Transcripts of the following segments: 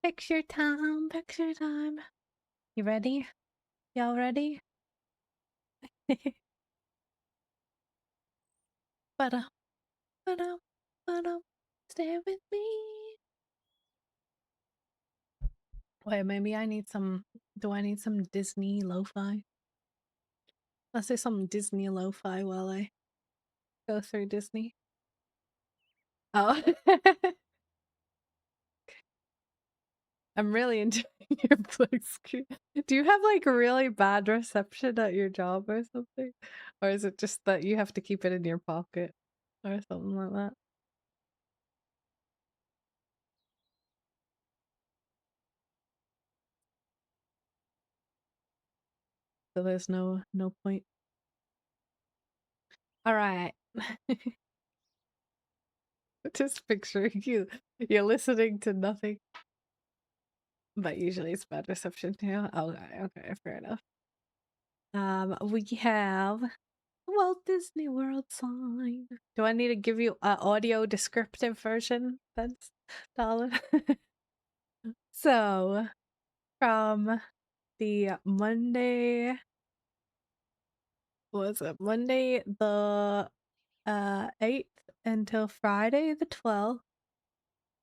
Picture time, picture time. You ready? Y'all ready? But but stay with me. Wait, maybe I need some. Do I need some Disney lo-fi? Let's do some Disney lo-fi while I go through Disney. Oh, I'm really enjoying your blue screen. Do you have like really bad reception at your job or something? Or is it just that you have to keep it in your pocket or something like that? So there's no point. All right. Just picturing you. You're listening to nothing. But usually it's bad reception too. Okay, fair enough. We have Walt Disney World sign. Do I need to give you an audio descriptive version then, darling? So, from the Monday, what was it? Monday the 8th until Friday the 12th.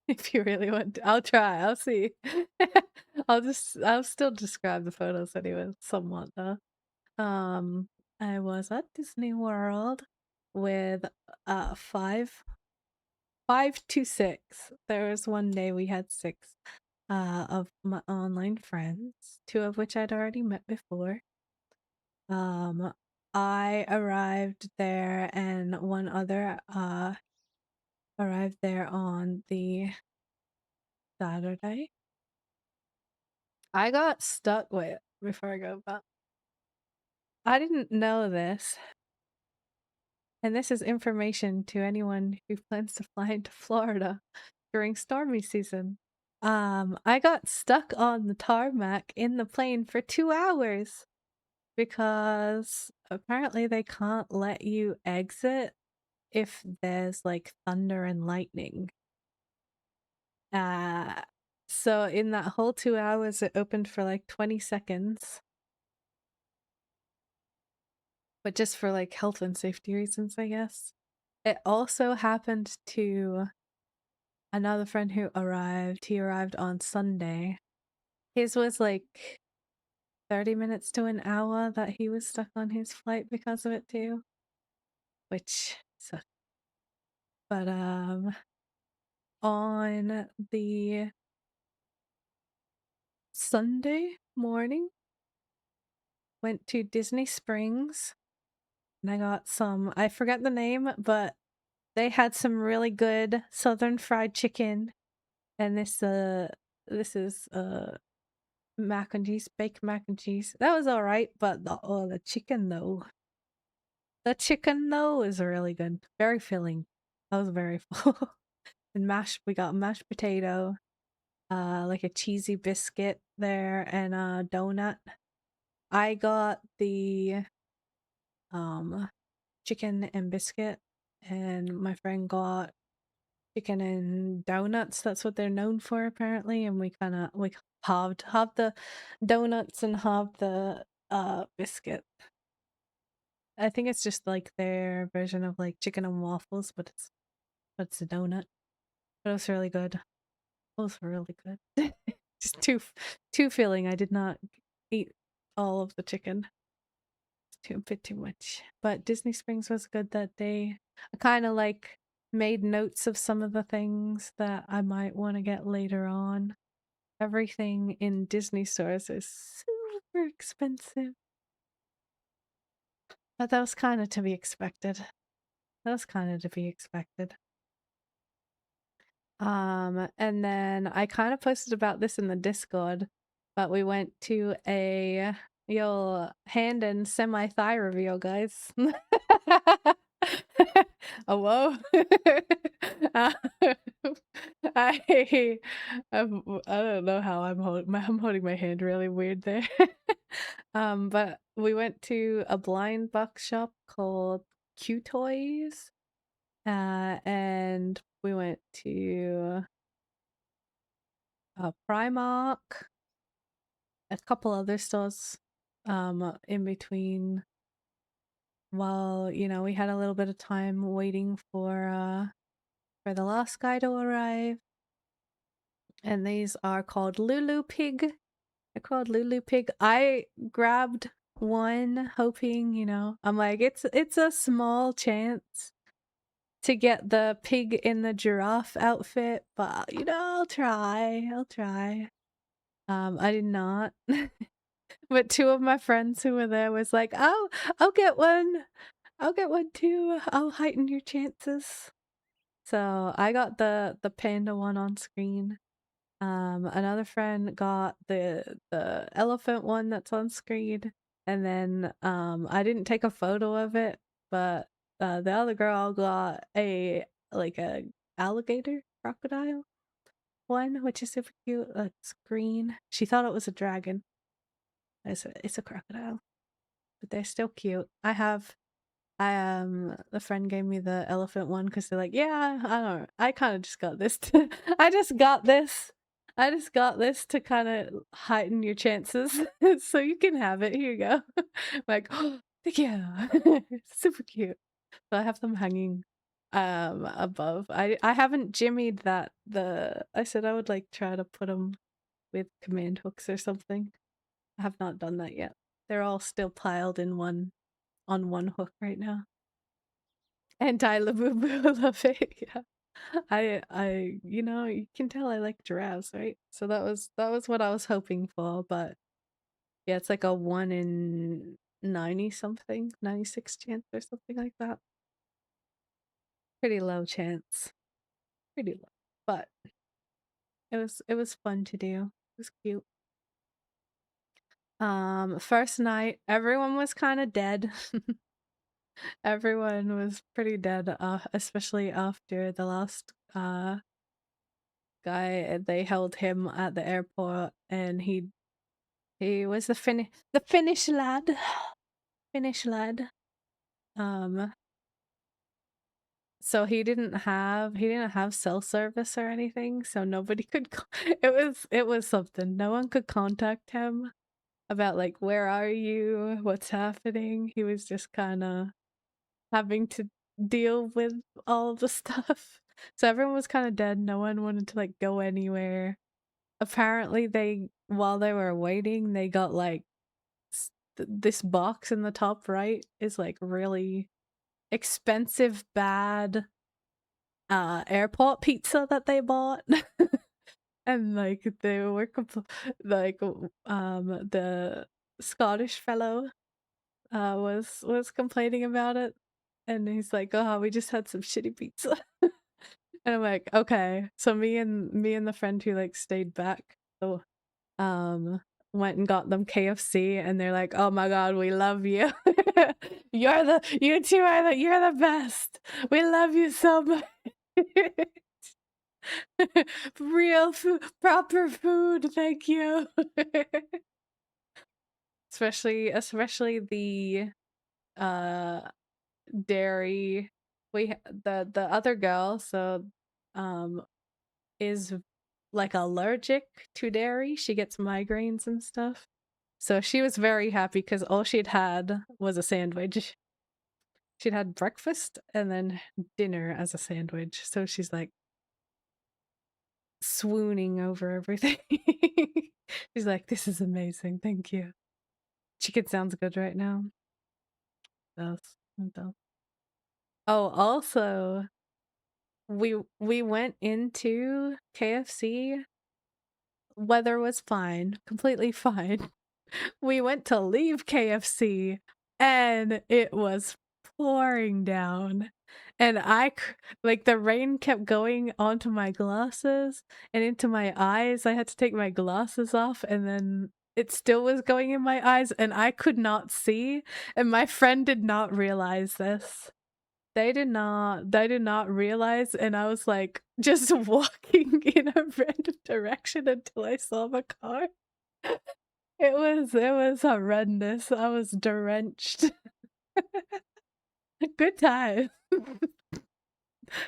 If you really want to. I'll try, I'll see. I'll still describe the photos anyway, somewhat though. I was at Disney World with 5 to 6. There was one day we had 6 of my online friends, 2 of which I'd already met before. I arrived there and one other arrived there on the Saturday. I got stuck with before I go back. I didn't know this, and this is information to anyone who plans to fly into Florida during stormy season. I got stuck on the tarmac in the plane for 2 hours because apparently they can't let you exit if there's like thunder and lightning. Uh, so in that whole 2 hours, it opened for like 20 seconds. But just for like health and safety reasons, I guess. It also happened to another friend who arrived. He arrived on Sunday. His was like 30 minutes to an hour that he was stuck on his flight because of it too. Which sucked. But on the Sunday morning, went to Disney Springs and I got some, I forget the name, but they had some really good southern fried chicken. And this is mac and cheese, baked mac and cheese. That was all right, but the chicken though. The chicken though is really good. Very filling. I was very full. And we got mashed potato, like a cheesy biscuit there and a donut. I got the chicken and biscuit and my friend got chicken and donuts. That's what they're known for apparently, and we halved the donuts and halved the biscuit. I think it's just like their version of like chicken and waffles, but it's a donut. But it was really good. It was really good. Just too filling. I did not eat all of the chicken. It's too a bit too much. But Disney Springs was good that day. I kind of like made notes of some of the things that I might want to get later on. Everything in Disney stores is super expensive. But that was kind of to be expected. That was kind of to be expected. And then I kind of posted about this in the Discord, but we went to a your hand and semi-thigh reveal, guys. Oh, whoa. Uh, I I don't know how I'm holding my hand really weird there. But we went to a blind box shop called Q Toys. And we went to Primark, a couple other stores in between, while we had a little bit of time waiting for the last guy to arrive. And these are called Lulu Pig. They're called Lulu Pig. I grabbed one hoping, I'm like, it's a small chance to get the pig in the giraffe outfit, but I'll try. I did not. But two of my friends who were there was like, "Oh, I'll get one. I'll get one too. I'll heighten your chances." So I got the panda one on screen. Another friend got the elephant one that's on screen, and then I didn't take a photo of it, but the other girl got a alligator crocodile one, which is super cute. It's green. She thought it was a dragon. It's a crocodile, but they're still cute. The friend gave me the elephant one because they're like, yeah, I kind of just got this. I just got this to kind of heighten your chances, so you can have it. Here you go. Like, oh, thank you. Super cute. So I have them hanging above. I haven't jimmied that. I said I would like try to put them with command hooks or something. I have not done that yet. They're all still piled in one on one hook right now. Anti-Labubu, love it. Yeah. You can tell I like giraffes, right? So that was what I was hoping for, but yeah, it's like a 1 in 90 something, 96 chance or something like that. Pretty low chance. Pretty low. But it was fun to do. It was cute. First night, everyone was kind of dead. Everyone was pretty dead, especially after the last guy. They held him at the airport, and he was the Finnish lad. Finnish lad. So he didn't have cell service or anything, so nobody could it was something. No one could contact him about like, where are you? What's happening? He was just kind of having to deal with all the stuff. So everyone was kind of dead. No one wanted to like go anywhere. Apparently while they were waiting, they got like this box in the top right is like really expensive bad airport pizza that they bought. And like they were the Scottish fellow was complaining about it, and he's like, oh, we just had some shitty pizza. And I'm like, okay. So me and the friend who like stayed back, so went and got them KFC, and they're like, oh my god, we love you. You two you're the best. We love you so much. Real food, proper food, thank you. Especially the uh dairy. The other girl, so is like allergic to dairy. She gets migraines and stuff. So she was very happy because all she'd had was a sandwich. She'd had breakfast and then dinner as a sandwich. So she's like swooning over everything. She's like, this is amazing, thank you. Chicken sounds good right now. It does. Oh, also, we went into KFC. Weather was fine, completely fine. We went to leave KFC, and it was pouring down. And like the rain kept going onto my glasses and into my eyes. I had to take my glasses off, and then it still was going in my eyes, and I could not see. And my friend did not realize this. They did not realize, and I was like just walking in a random direction until I saw the car. It was horrendous. I was drenched. Good time.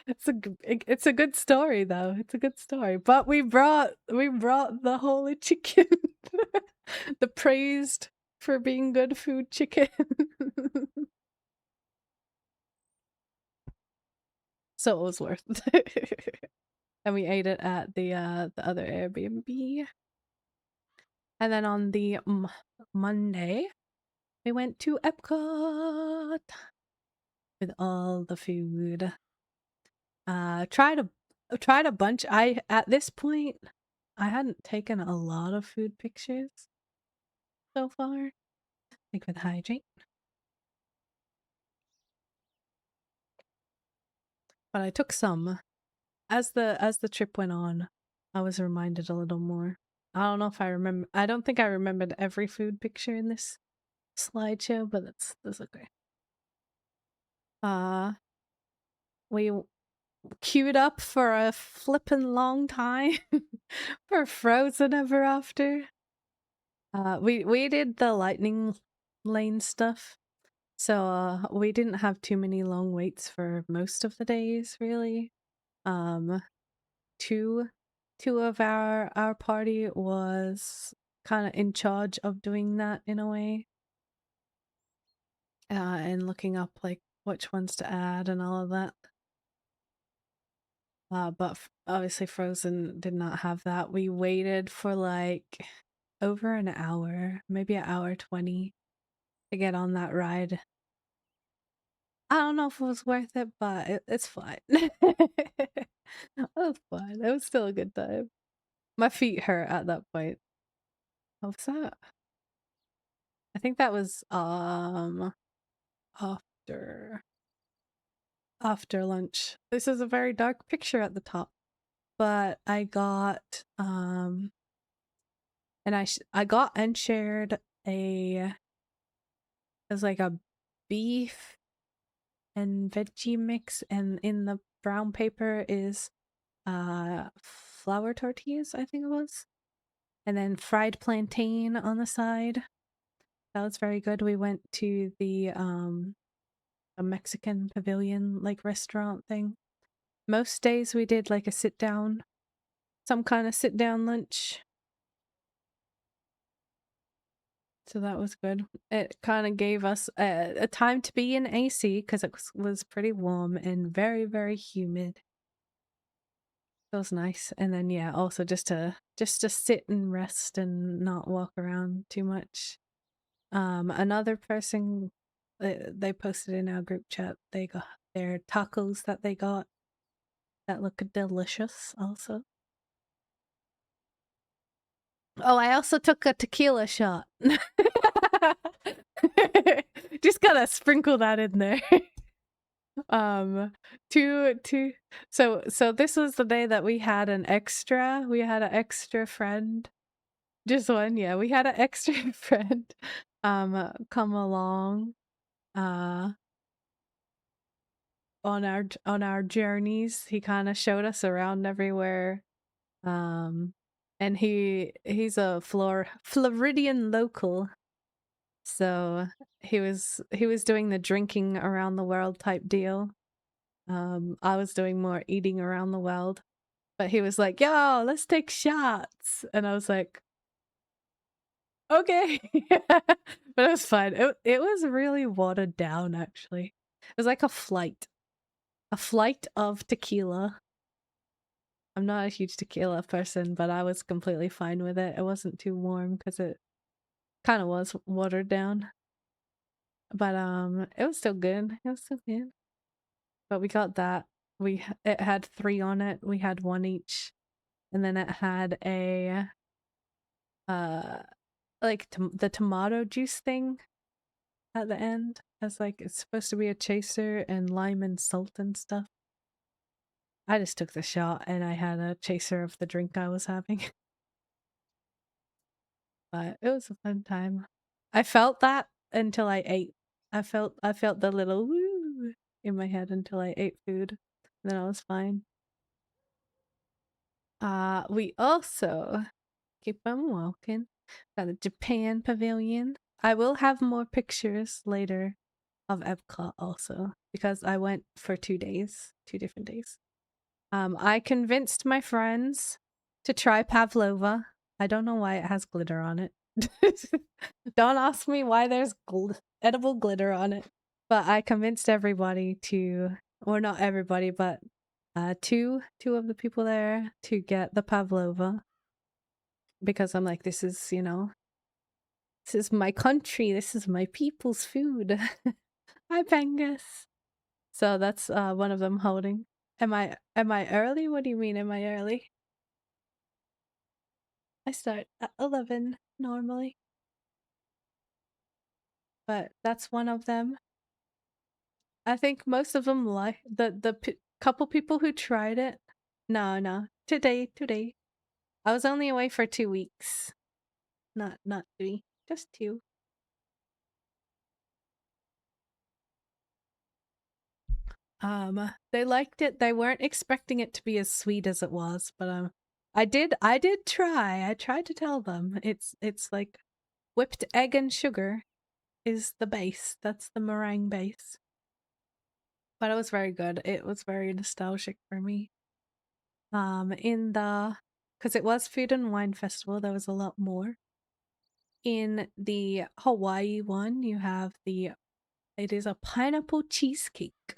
It's a good story though. It's a good story. But we brought the holy chicken. The praised for being good food chicken. So it was worth it. And we ate it at the other Airbnb. And then on the Monday, we went to Epcot with all the food. Tried a bunch. I At this point, I hadn't taken a lot of food pictures so far. Like with hydrate. But I took some. As the trip went on, I was reminded a little more. I don't know if I remember. I don't think I remembered every food picture in this slideshow, but that's okay. We queued up for a flippin' long time for Frozen Ever After. We did the lightning lane stuff, so we didn't have too many long waits for most of the days, really. Um, two of our party was kind of in charge of doing that in a way, and looking up like which ones to add and all of that. But obviously Frozen did not have that. We waited for like over an hour, maybe an hour 20 to get on that ride. I don't know if it was worth it, but it's fine. It was fine. It was still a good time. My feet hurt at that point. What was that? I think that was after lunch. This is a very dark picture at the top. But I got and I got and shared it was like a beef and veggie mix, and in the brown paper is flour tortillas, I think it was, and then fried plantain on the side. That was very good. We went to the a Mexican pavilion like restaurant thing. Most days we did like a sit down, some kind of sit down lunch. So that was good. It kind of gave us a time to be in AC because it was pretty warm and very, very humid. It was nice. And then yeah, also just to sit and rest and not walk around too much. Another person, they posted in our group chat, they got their tacos that they got that look delicious also. Oh, I also took a tequila shot. Just gotta sprinkle that in there. Two so this was the day that we had an extra. We had an extra friend. Just one, yeah. We had an extra friend come along uh on our journeys. He kind of showed us around everywhere. Um and he's a Floridian local. So he was doing the drinking around the world type deal. I was doing more eating around the world. But he was like, "Yo, let's take shots." And I was like, "Okay." But it was fun. It was really watered down actually. It was like a flight. A flight of tequila. I'm not a huge tequila person, but I was completely fine with it. It wasn't too warm because it kind of was watered down. But it was still good. It was still good. But we got that. It had 3 on it. We had 1 each. And then it had a like the tomato juice thing at the end, as like it's supposed to be a chaser and lime and salt and stuff. I just took the shot and I had a chaser of the drink I was having. But it was a fun time. I felt that until I ate. I felt the little woo in my head until I ate food. Then I was fine. We also keep on walking. Got the Japan pavilion. I will have more pictures later of Epcot also because I went for 2 days, 2 different days. I convinced my friends to try pavlova. I don't know why it has glitter on it. Don't ask me why there's edible glitter on it. But I convinced everybody to, or not everybody, but two of the people there to get the pavlova because I'm like, this is, this is my country. This is my people's food. Hi, Pengus. So that's one of them holding. Am I early? What do you mean? Am I early? I start at 11 normally, but that's one of them. I think most of them like the couple people who tried it. No, today. I was only away for 2 weeks, not 3, just 2. They liked it. They weren't expecting it to be as sweet as it was, but I did try. I tried to tell them it's like whipped egg and sugar is the base. That's the meringue base. But it was very good. It was very nostalgic for me. Because it was Food and Wine Festival, there was a lot more. In the Hawaii one, you have it is a pineapple cheesecake. It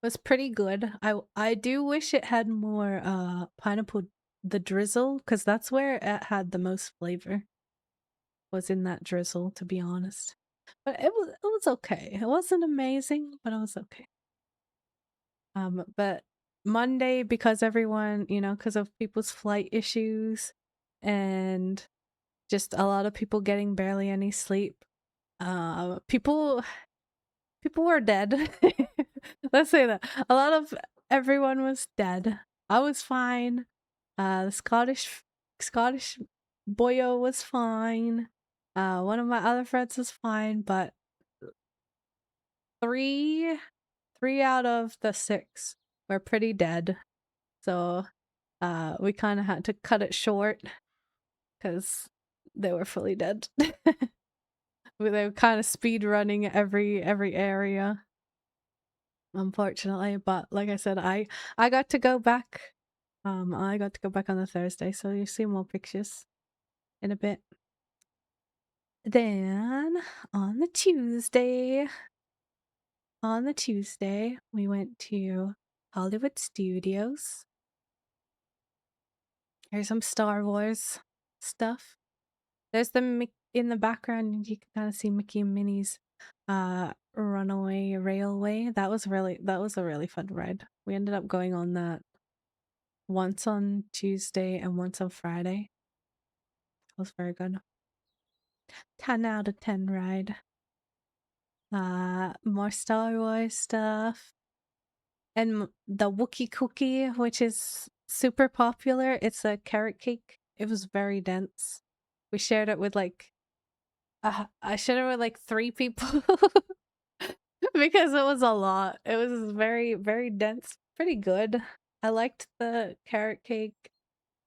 was pretty good. I do wish it had more pineapple, the drizzle, because that's where it had the most flavor. Was in that drizzle, to be honest. But it was okay. It wasn't amazing, but it was okay. But Monday, because everyone, because of people's flight issues and just a lot of people getting barely any sleep, people were dead. Let's say that. A lot of everyone was dead. I was fine. The Scottish boyo was fine. One of my other friends was fine, but three out of the 6 were pretty dead. So we kind of had to cut it short because they were fully dead. They were kind of speed running every area, unfortunately. But like I said, I got to go back. I got to go back on the Thursday, so you'll see more pictures in a bit. Then on the Tuesday, we went to Hollywood Studios. There's some Star Wars stuff. There's in the background. You can kind of see Mickey and Minnie's runaway railway. That was a really fun ride. We ended up going on that once on Tuesday and once on Friday. It was very good. 10 out of 10 ride. More Star Wars stuff. And the Wookiee cookie, which is super popular. It's a carrot cake. It was very dense. We shared it with I shared it with 3 people because it was a lot. It was very, very dense. Pretty good. I liked the carrot cake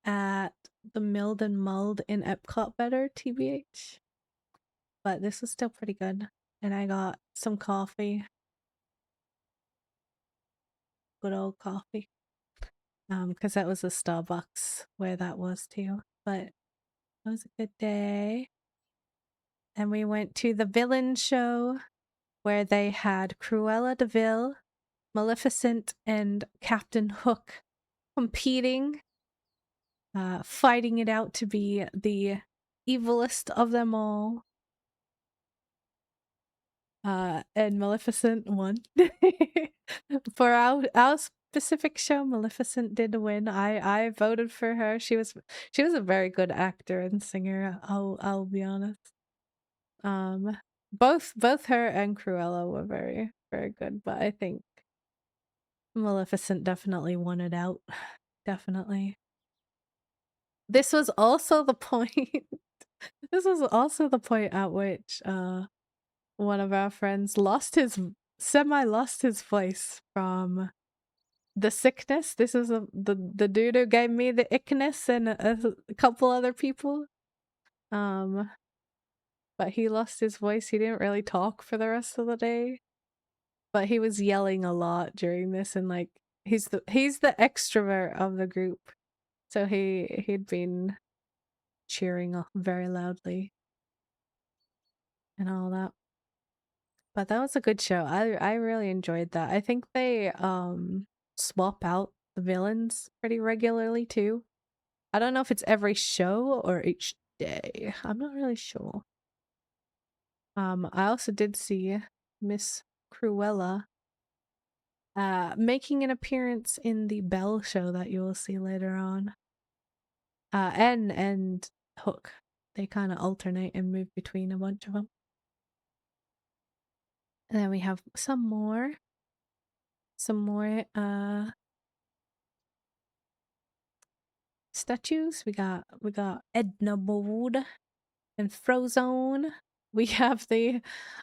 at the Milled and Mulled in Epcot better, TBH. But this was still pretty good. And I got some coffee. Good old coffee. Because that was a Starbucks where that was too. But it was a good day. And we went to the villain show where they had Cruella de Vil, Maleficent, and Captain Hook competing, fighting it out to be the evilest of them all. And Maleficent won. For our specific show, Maleficent did win. I voted for her. She was a very good actor and singer. I'll be honest. Both her and Cruella were very, very good, but I think Maleficent definitely won it out. Definitely. This was also the point. This was also the point at which one of our friends lost his voice from the sickness. This is the dude who gave me the ickness and a couple other people. But he lost his voice. He didn't really talk for the rest of the day. but he was yelling a lot during this, and like he's the extrovert of the group, so he'd been cheering very loudly and all that. But that was a good show. I really enjoyed that. I think they swap out the villains pretty regularly too. I don't know if it's every show or each day. I'm not really sure. I also did see Miss Cruella making an appearance in the Belle show that you will see later on. And Hook. They kind of alternate and move between a bunch of them. And then we have some more statues. We got Edna Mode and Frozone. We have the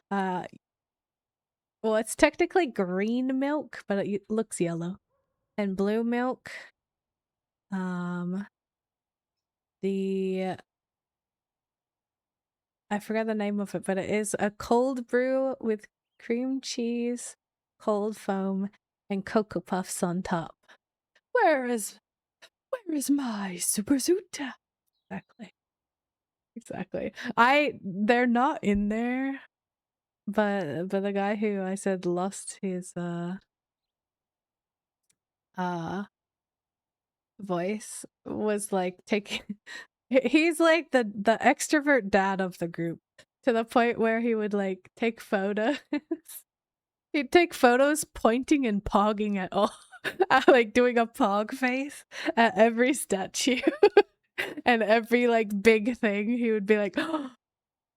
well, it's technically green milk, but it looks yellow. And blue milk. The I forgot the name of it, but it is a cold brew with cream cheese, cold foam, and Cocoa Puffs on top. Where is my super suit? Exactly. Exactly. They're not in there, but the guy who I said lost his uh voice was like taking he's like the extrovert dad of the group, to the point where he would like take photos. He'd take photos pointing and pogging at all, like doing a pog face at every statue. And every like big thing he would be like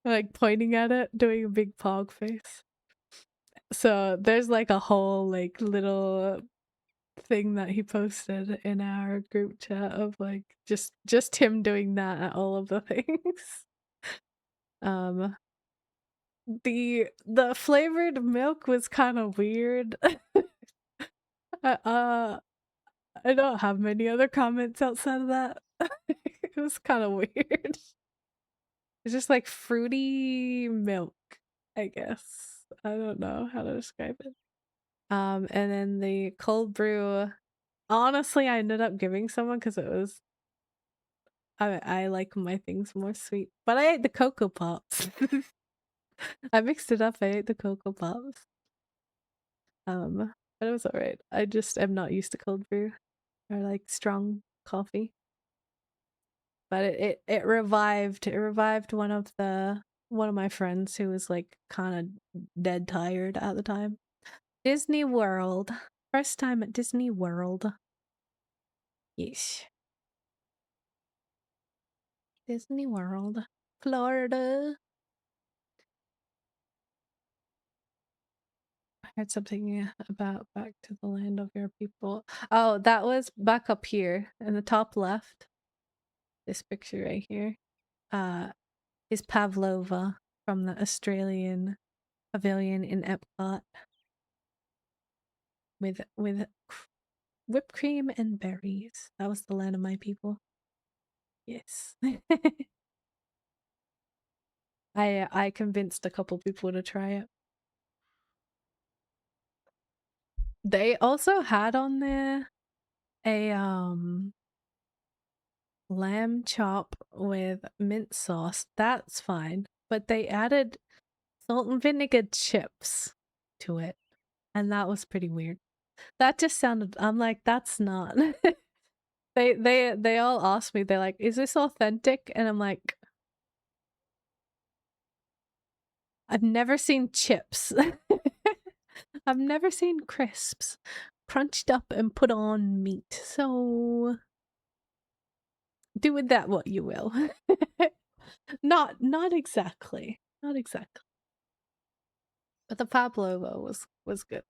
like pointing at it, doing a big pog face. So there's like a whole like little thing that he posted in our group chat of like just him doing that at all of the things. um the flavored milk was kind of weird. uh I don't have many other comments outside of that. It was kind of weird. It's just like fruity milk, I guess. I don't know how to describe it. And then the cold brew, honestly, I ended up giving someone because it was I like my things more sweet. But I ate the Cocoa Pops. I mixed it up. I ate the Cocoa Pops. But it was alright. I just am not used to cold brew or like strong coffee. But it revived one of my friends who was like kind of dead tired at the time. Disney World. First time at Disney World. Yeesh. Disney World. Florida. I heard something about Back to the Land of Your People. Oh, that was back up here in the top left. This picture right here. Is Pavlova from the Australian pavilion in Epcot. With whipped cream and berries. That was the land of my people. Yes. I convinced a couple people to try it. They also had on there a lamb chop with mint sauce. That's fine. But they added salt and vinegar chips to it. And that was pretty weird. That just sounded, I'm like, that's not. They all asked me, they're like, is this authentic? And I'm like, I've never seen chips. I've never seen crisps crunched up and put on meat. So do with that what you will. Not exactly. Not exactly. But the pavlova was good.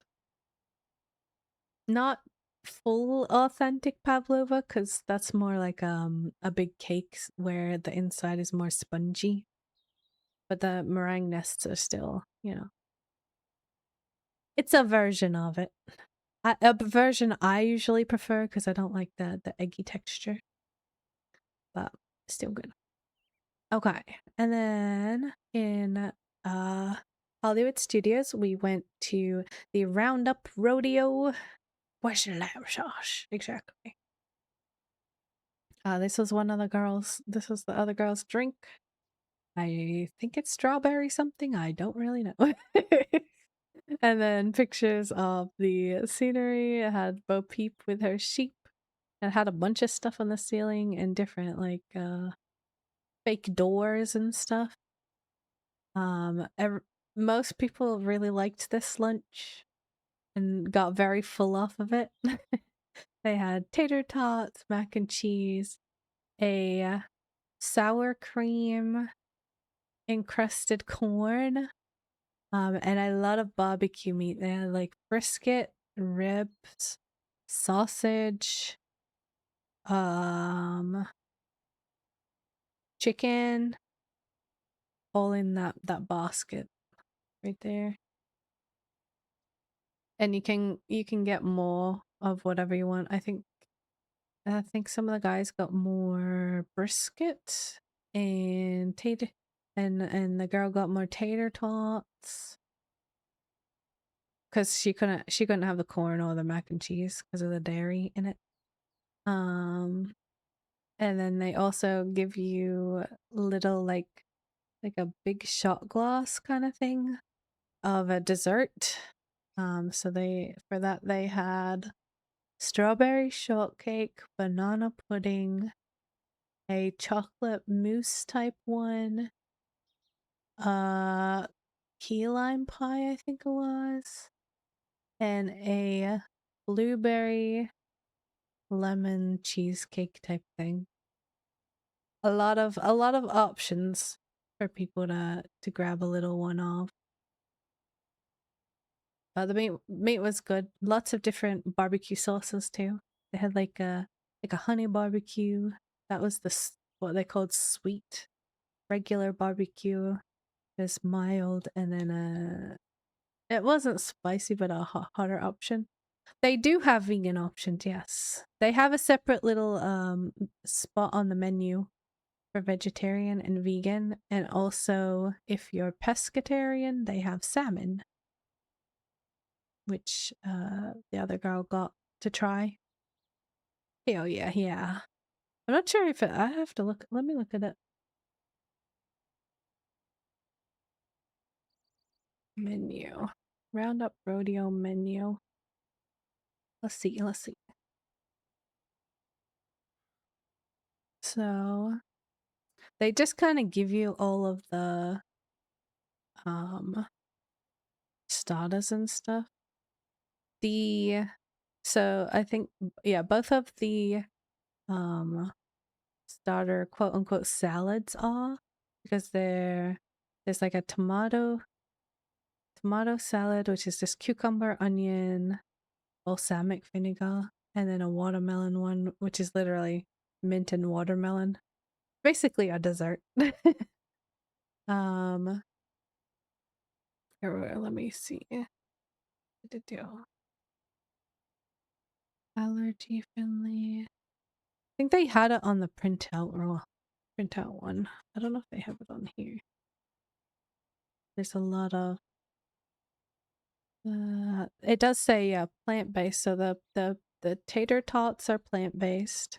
Not full authentic pavlova, because that's more like a big cake where the inside is more spongy. But the meringue nests are still, it's a version of it. A version I usually prefer because I don't like the eggy texture. But still good. Okay. And then in Hollywood Studios, we went to the Roundup Rodeo. Where's your lamb sauce? Exactly. This was one of the girls. This was the other girl's drink. I think it's strawberry something. I don't really know. And then pictures of the scenery. It had Bo Peep with her sheep. It had a bunch of stuff on the ceiling and different like fake doors and stuff. Most people really liked this lunch and got very full off of it. They had tater tots, mac and cheese, a sour cream encrusted corn, and a lot of barbecue meat. They had like brisket, ribs, sausage, chicken, all in that basket right there. And you can get more of whatever you want. I think some of the guys got more brisket and tater, and the girl got more tater tots because she couldn't have the corn or the mac and cheese because of the dairy in it. And then they also give you little like a big shot glass kind of thing of a dessert. So they had strawberry shortcake, banana pudding, a chocolate mousse type one, key lime pie, I think it was, and a blueberry lemon cheesecake type thing. A lot of options for people to grab a little one off. The meat was good. Lots of different barbecue sauces too. They had like a honey barbecue. That was what they called sweet. Regular barbecue is mild, and then it wasn't spicy, but a hotter option. They do have vegan options, yes. They have a separate little spot on the menu for vegetarian and vegan, and also if you're pescatarian, they have salmon, which the other girl got to try. Oh yeah, yeah. I'm not sure if I have to look. Let me look at it. Menu. Roundup Rodeo menu. Let's see. So they just kind of give you all of the starters and stuff. So I think both of the starter quote unquote salads are, because there's like a tomato salad, which is just cucumber, onion, balsamic vinegar, and then a watermelon one, which is literally mint and watermelon. Basically a dessert. Here, let me see. Allergy friendly. I think they had it on the printout one. I don't know if they have it on here. There's a lot of it does say plant-based, so the tater tots are plant-based.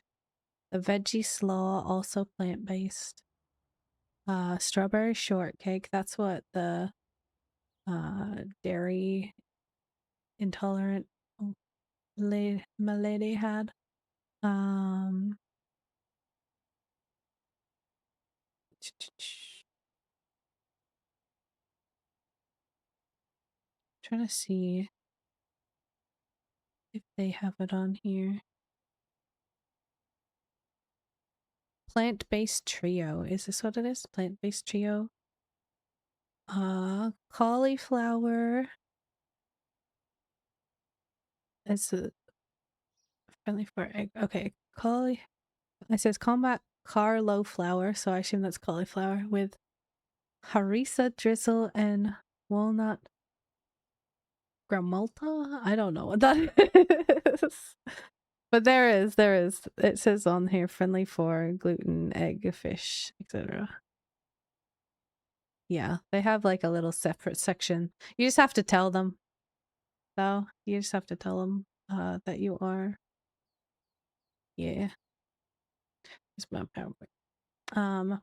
The veggie slaw also plant-based. Strawberry shortcake, that's what the dairy intolerant my lady had. Trying to see if they have it on here. Plant-based trio. Is this what it is? Plant-based trio. Cauliflower. It's a friendly for egg. Okay, it says combat Carlo flour, so I assume that's cauliflower with harissa drizzle and walnut gramulta. I don't know what that is. But there is. It says on here friendly for gluten, egg, fish, etc. Yeah, they have like a little separate section. You just have to tell them, though. You just have to tell them that you are. Yeah, it's my PowerPoint.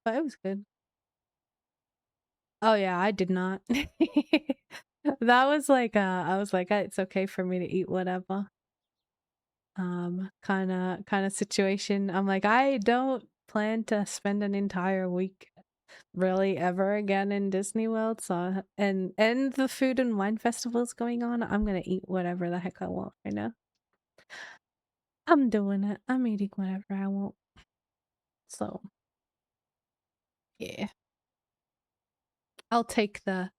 But it was good. Oh yeah, I did not. That was like I was like, it's okay for me to eat whatever. Kind of situation. I'm like, I don't plan to spend an entire week really ever again in Disney World. So and the food and wine festival's going on. I'm gonna eat whatever the heck I want right now. I'm doing it. I'm eating whatever I want. So yeah, I'll take the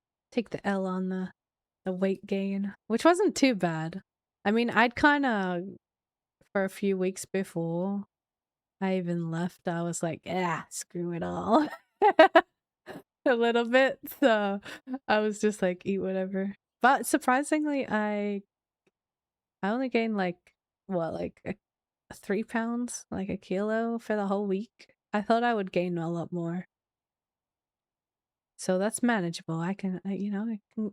L on the weight gain, which wasn't too bad. I mean, I'd kind of for a few weeks before I even left, I was like, "Yeah, screw it all." A little bit. So I was just like, eat whatever. But surprisingly, I only gained like what, like 3 pounds, like a kilo for the whole week. I thought I would gain a lot more. So that's manageable. I can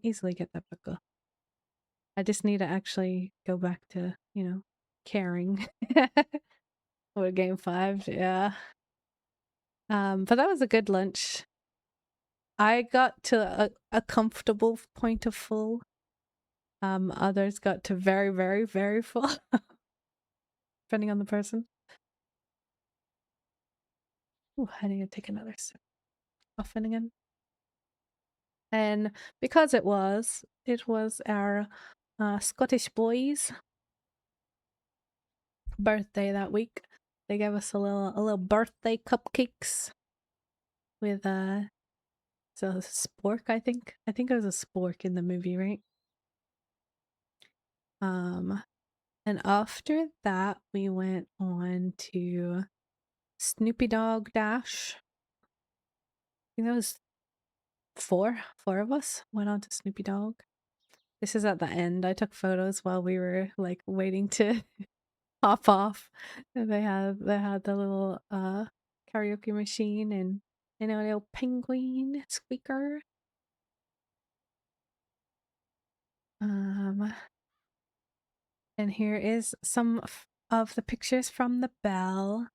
easily get that back up. I just need to actually go back to, caring. Would gain 5, yeah. But that was a good lunch. I got to a comfortable point of full. Others got to very, very, very full, depending on the person. Ooh, I need to take another sip of Finnegan. And because it was our Scottish boys' birthday that week. They gave us a little birthday cupcakes with so a spork, I think. I think it was a spork in the movie, right? Um, and after that, we went on to Snoopy Dog Dash. I think that was four of us went on to Snoopy Dog. This is at the end. I took photos while we were like waiting to hop off. And they had the little karaoke machine and a little penguin squeaker. Um and here is some of the pictures from the Bell.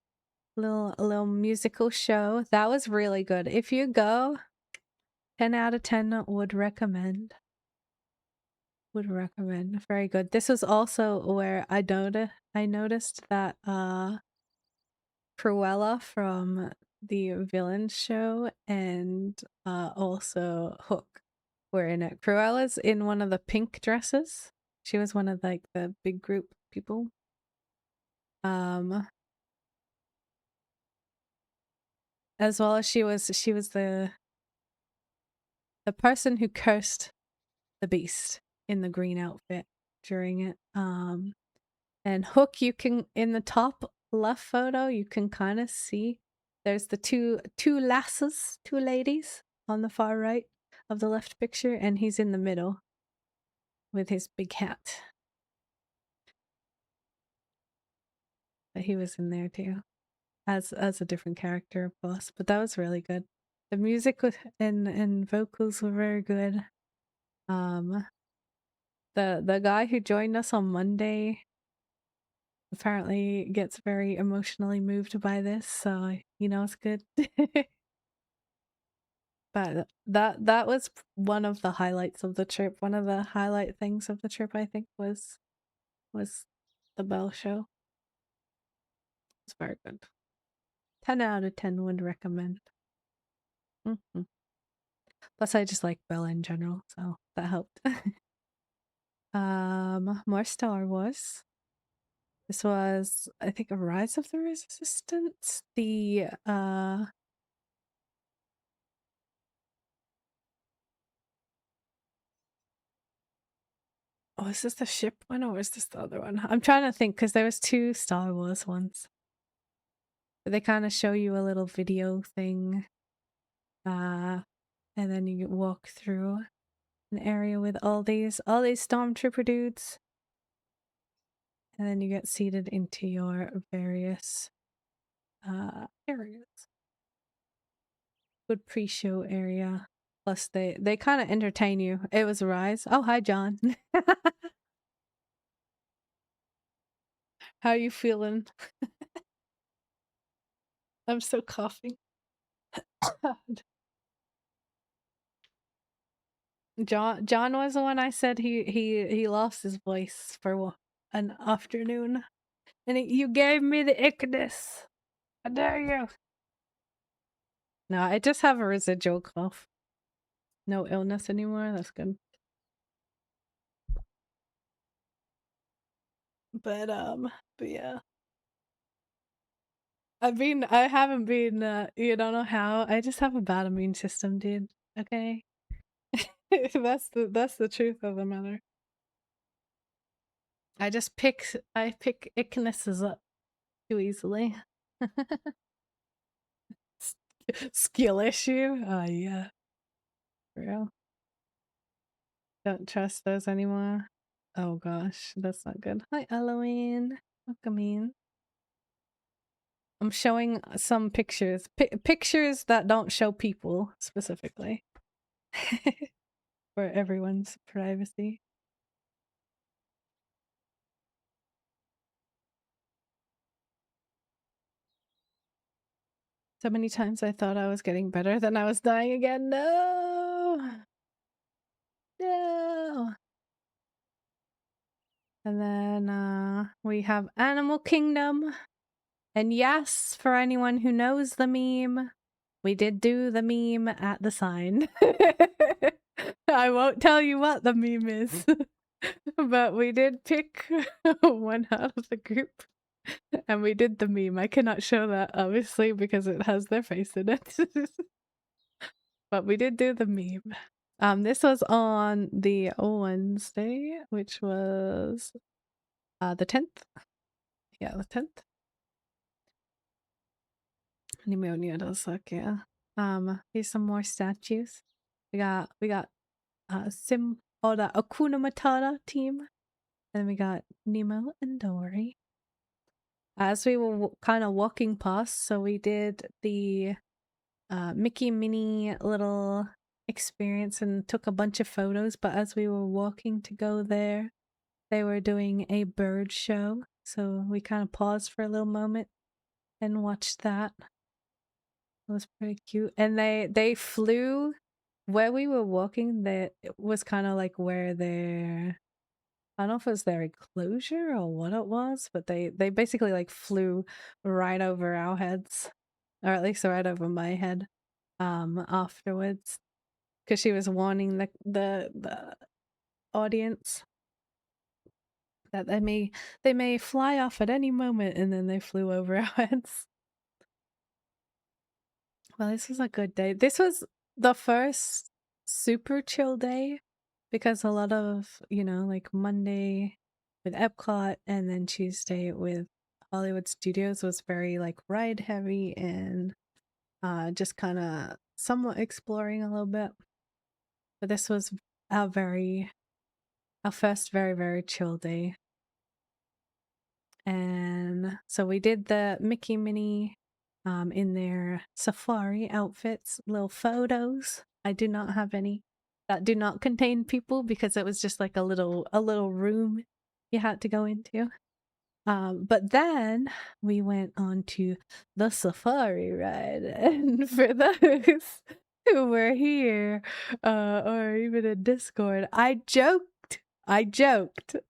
A little musical show. That was really good. If you go, 10 out of 10 would recommend. Would recommend. Very good. This was also where I noticed that Cruella from the Villain show and also Hook were in it. Cruella's in one of the pink dresses. She was one of like the big group people. Um as well as she was the person who cursed the beast in the green outfit during it. And Hook, you can in the top left photo, you can kind of see there's the two lasses, two ladies on the far right of the left picture, and he's in the middle with his big hat. But he was in there too, as a different character, of course. But that was really good. The music and vocals were very good. Um, the guy who joined us on Monday apparently gets very emotionally moved by this, so it's good. But that was one of the highlights of the trip. One of the highlight things of the trip, I think, was the Bell show. It's very good. 10 out of 10 would recommend. Hmm. Plus, I just like Bell in general, so that helped. More Star Wars. This was, I think, a Rise of the Resistance. Oh, is this the ship one or is this the other one? I'm trying to think because there was two Star Wars ones. But they kind of show you a little video thing, and then you walk through an area with all these stormtrooper dudes, and then you get seated into your various areas. Good pre-show area. Plus, they kind of entertain you. It was Rise. Oh, hi, John. How you feeling? I'm still coughing. John was the one I said he lost his voice for an afternoon, and you gave me the ickness. How dare you? No, I just have a residual cough. No illness anymore. That's good. But yeah. I haven't been, you don't know how. I just have a bad immune system, dude. Okay? That's the truth of the matter. I pick icknesses up too easily. Skill issue? Oh yeah. For real. Don't trust those anymore. Oh gosh, that's not good. Hi Halloween. Welcome in. I'm showing some pictures. Pictures that don't show people specifically. For everyone's privacy. So many times I thought I was getting better, then I was dying again. No! No! And then we have Animal Kingdom. And yes, for anyone who knows the meme, we did do the meme at the sign. I won't tell you what the meme is, but we did pick one out of the group. And we did the meme. I cannot show that, obviously, because it has their face in it. But we did do the meme. This was on the Wednesday, which was the 10th. Yeah, the 10th. Pneumonia does suck, yeah. Here's some more statues. We got the Akuna Matata team. And we got Nemo and Dory. As we were kind of walking past, so we did the Mickey Minnie little experience and took a bunch of photos, but as we were walking to go there, they were doing a bird show, so we kind of paused for a little moment and watched that. It was pretty cute. And they flew where we were walking. That it was kind of like where their, I don't know if it was their enclosure or what it was, but they basically like flew right over our heads, or at least right over my head. Afterwards, because she was warning the audience that they may fly off at any moment, and then they flew over our heads. Well, this was a good day. This was the first super chill day, because a lot of, like Monday with Epcot and then Tuesday with Hollywood Studios was very like ride heavy and just kind of somewhat exploring a little bit. But this was our first very, very chill day. And so we did the Mickey Minnie in their safari outfits, little photos. I do not have any that do not contain people, because it was just like a little room you had to go into. But then we went on to the safari ride, and for those who were here or even in Discord, I joked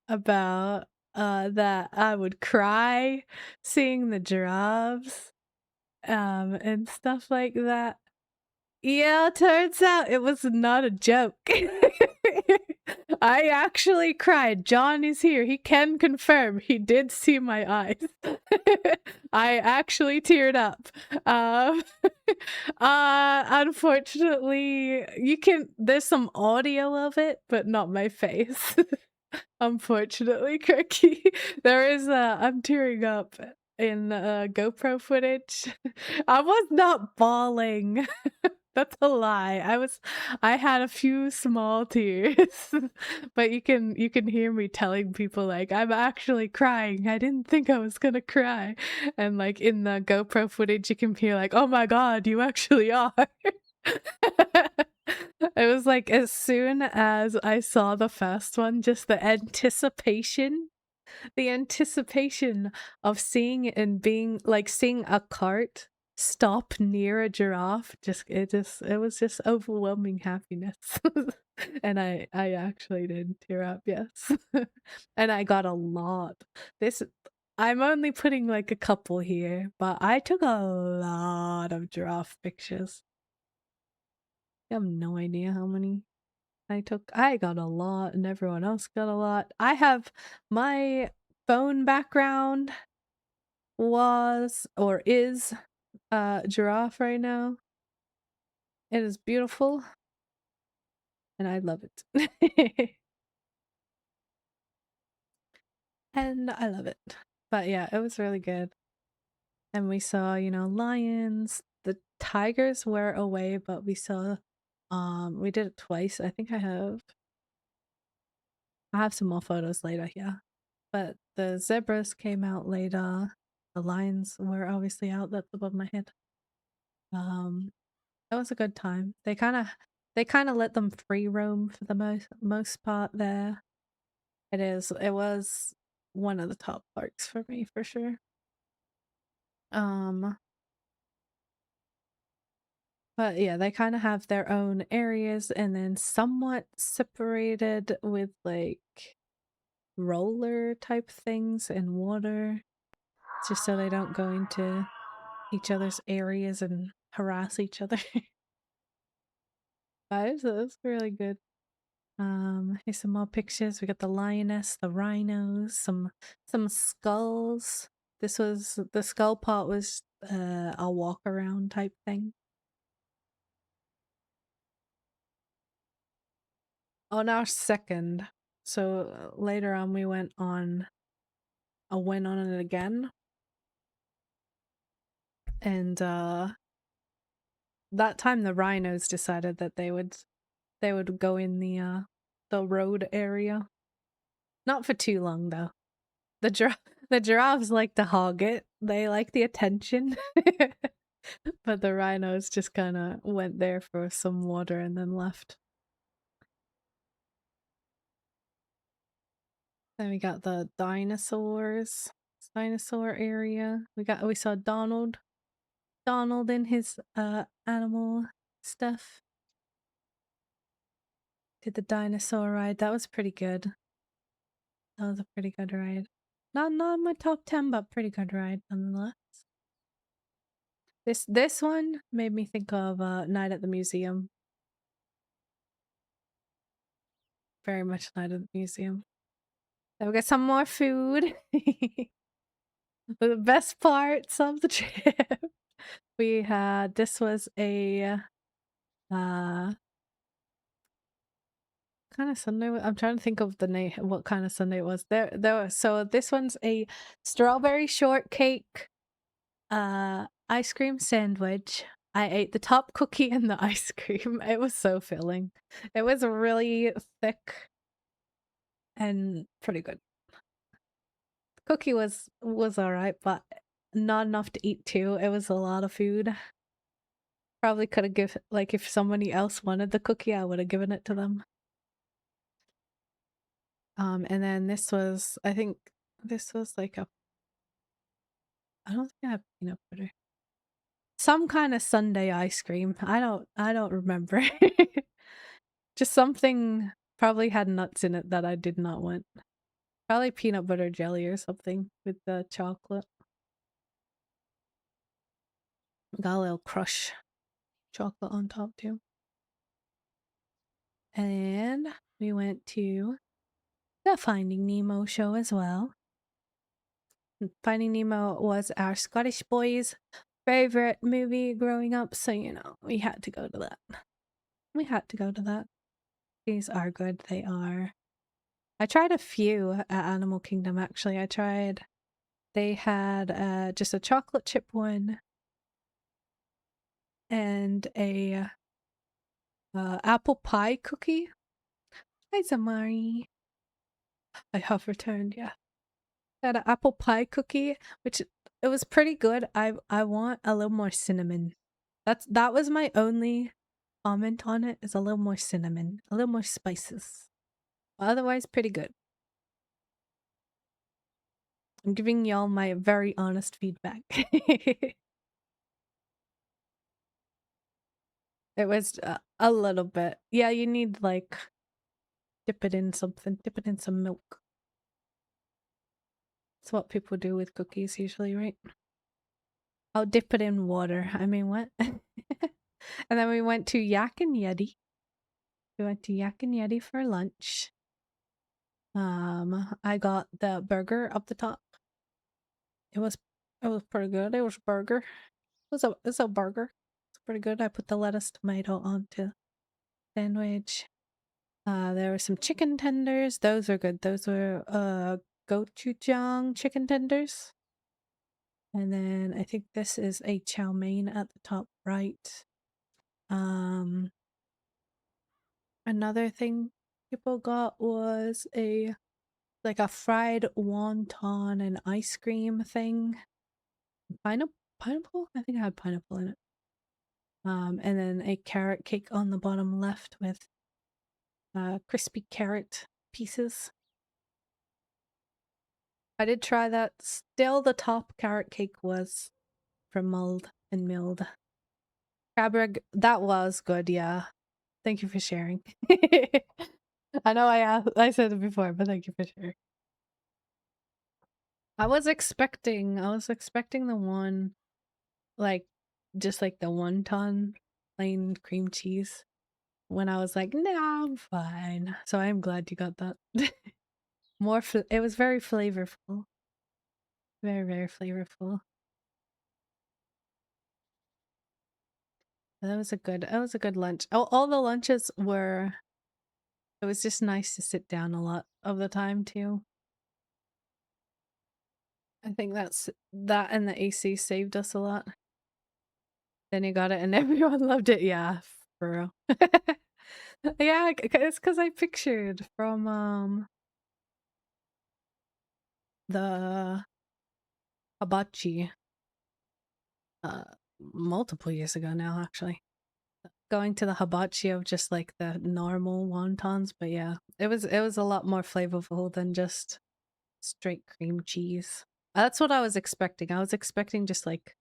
about that I would cry seeing the giraffes and stuff like that. Yeah, turns out it was not a joke. I actually cried. John is here. He can confirm. He did see my eyes. I actually teared up. Unfortunately, there's some audio of it, but not my face. Unfortunately, Cookie. There is I'm tearing up in GoPro footage. I was not bawling. That's a lie. I had a few small tears. But you can hear me telling people like I'm actually crying. I didn't think I was gonna cry. And like in the GoPro footage you can hear like, oh my god, you actually are. It was like as soon as I saw the first one, just the anticipation of seeing it and being like seeing a cart stop near a giraffe, it was just overwhelming happiness. And I actually did tear up, yes. And I got a lot. This I'm only putting like a couple here, but I took a lot of giraffe pictures. I have no idea how many I took. I got a lot and everyone else got a lot. I have my phone background was or is a giraffe right now. It is beautiful and I love it. And I love it. But yeah, it was really good. And we saw, lions. The tigers were away, but we saw we did it twice. I have some more photos later, yeah. But the zebras came out later. The lions were obviously out. That's above my head. Um, it was a good time. They kind of let them free roam for the most part there. It was one of the top parks for me for sure. Um, but yeah, they kind of have their own areas and then somewhat separated with like roller type things and water, just so they don't go into each other's areas and harass each other. But it's really good. Here's some more pictures. We got the lioness, the rhinos, some skulls. The skull part was a walk around type thing. On our second, so later on we went on it again, and that time the rhinos decided that they would go in the road area. Not for too long though. The giraffes like to hog it. They like the attention. But the rhinos just kind of went there for some water and then left. Then we got the dinosaur area. We saw Donald in his animal stuff. Did the dinosaur ride. That was pretty good. That was a pretty good ride. Not my top 10, but pretty good ride nonetheless. This one made me think of Night at the Museum. Very much Night at the Museum. Then we got some more food. The best parts of the trip. This was a kind of Sunday. I'm trying to think of the name, what kind of Sunday it was. So this one's a strawberry shortcake ice cream sandwich. I ate the top cookie and the ice cream. It was so filling. It was really thick and pretty good. The cookie was alright, but not enough to eat two. It was a lot of food. Probably could have given, like, if somebody else wanted the cookie, I would have given it to them. And then I think this was like I don't think I have peanut butter. Some kind of sundae ice cream. I don't remember. Just something probably had nuts in it that I did not want. Probably peanut butter jelly or something with the chocolate. Got a little crush chocolate on top too. And we went to the Finding Nemo show as well. Finding Nemo was our Scottish boys' favorite movie growing up, so we had to go to that. These are good. They are. I tried a few at Animal Kingdom actually. They had just a chocolate chip one and a apple pie cookie. Hi Zamari. I have returned, yeah. Had an apple pie cookie, which it was pretty good. I want a little more cinnamon. That was my only comment on it is a little more cinnamon, a little more spices. Otherwise, pretty good. I'm giving y'all my very honest feedback. It was a little bit. Yeah, you need like dip it in something, dip it in some milk. That's what people do with cookies usually, right? I'll dip it in water. I mean, what? And then we went to Yak and Yeti. We went to Yak and Yeti for lunch. I got the burger up the top. It was pretty good. It was a burger. It's a burger. It's pretty good. I put the lettuce tomato onto sandwich. There were some chicken tenders. Those are good. Those were gochujang chicken tenders. And then I think this is a chow mein at the top right. Another thing people got was like a fried wonton and ice cream thing. Pineapple? I think I had pineapple in it. And then a carrot cake on the bottom left with crispy carrot pieces. I did try that. Still, the top carrot cake was from Mulled and Milled. Crab, that was good, yeah. Thank you for sharing. I know I said it before, but thank you for sharing. I was expecting the one, like, just like the wonton plain cream cheese. When I was like, nah, I'm fine. So I'm glad you got that. It was very flavorful. Very, very flavorful. That was a good lunch. All the lunches were, it was just nice to sit down a lot of the time too. I think that and the AC saved us a lot. Then you got it and everyone loved it. Yeah, for real. Yeah, it's because I pictured from the hibachi multiple years ago now, actually. Going to the hibachi of just like the normal wontons, but yeah, it was a lot more flavorful than just straight cream cheese. That's what I was expecting. I was expecting just like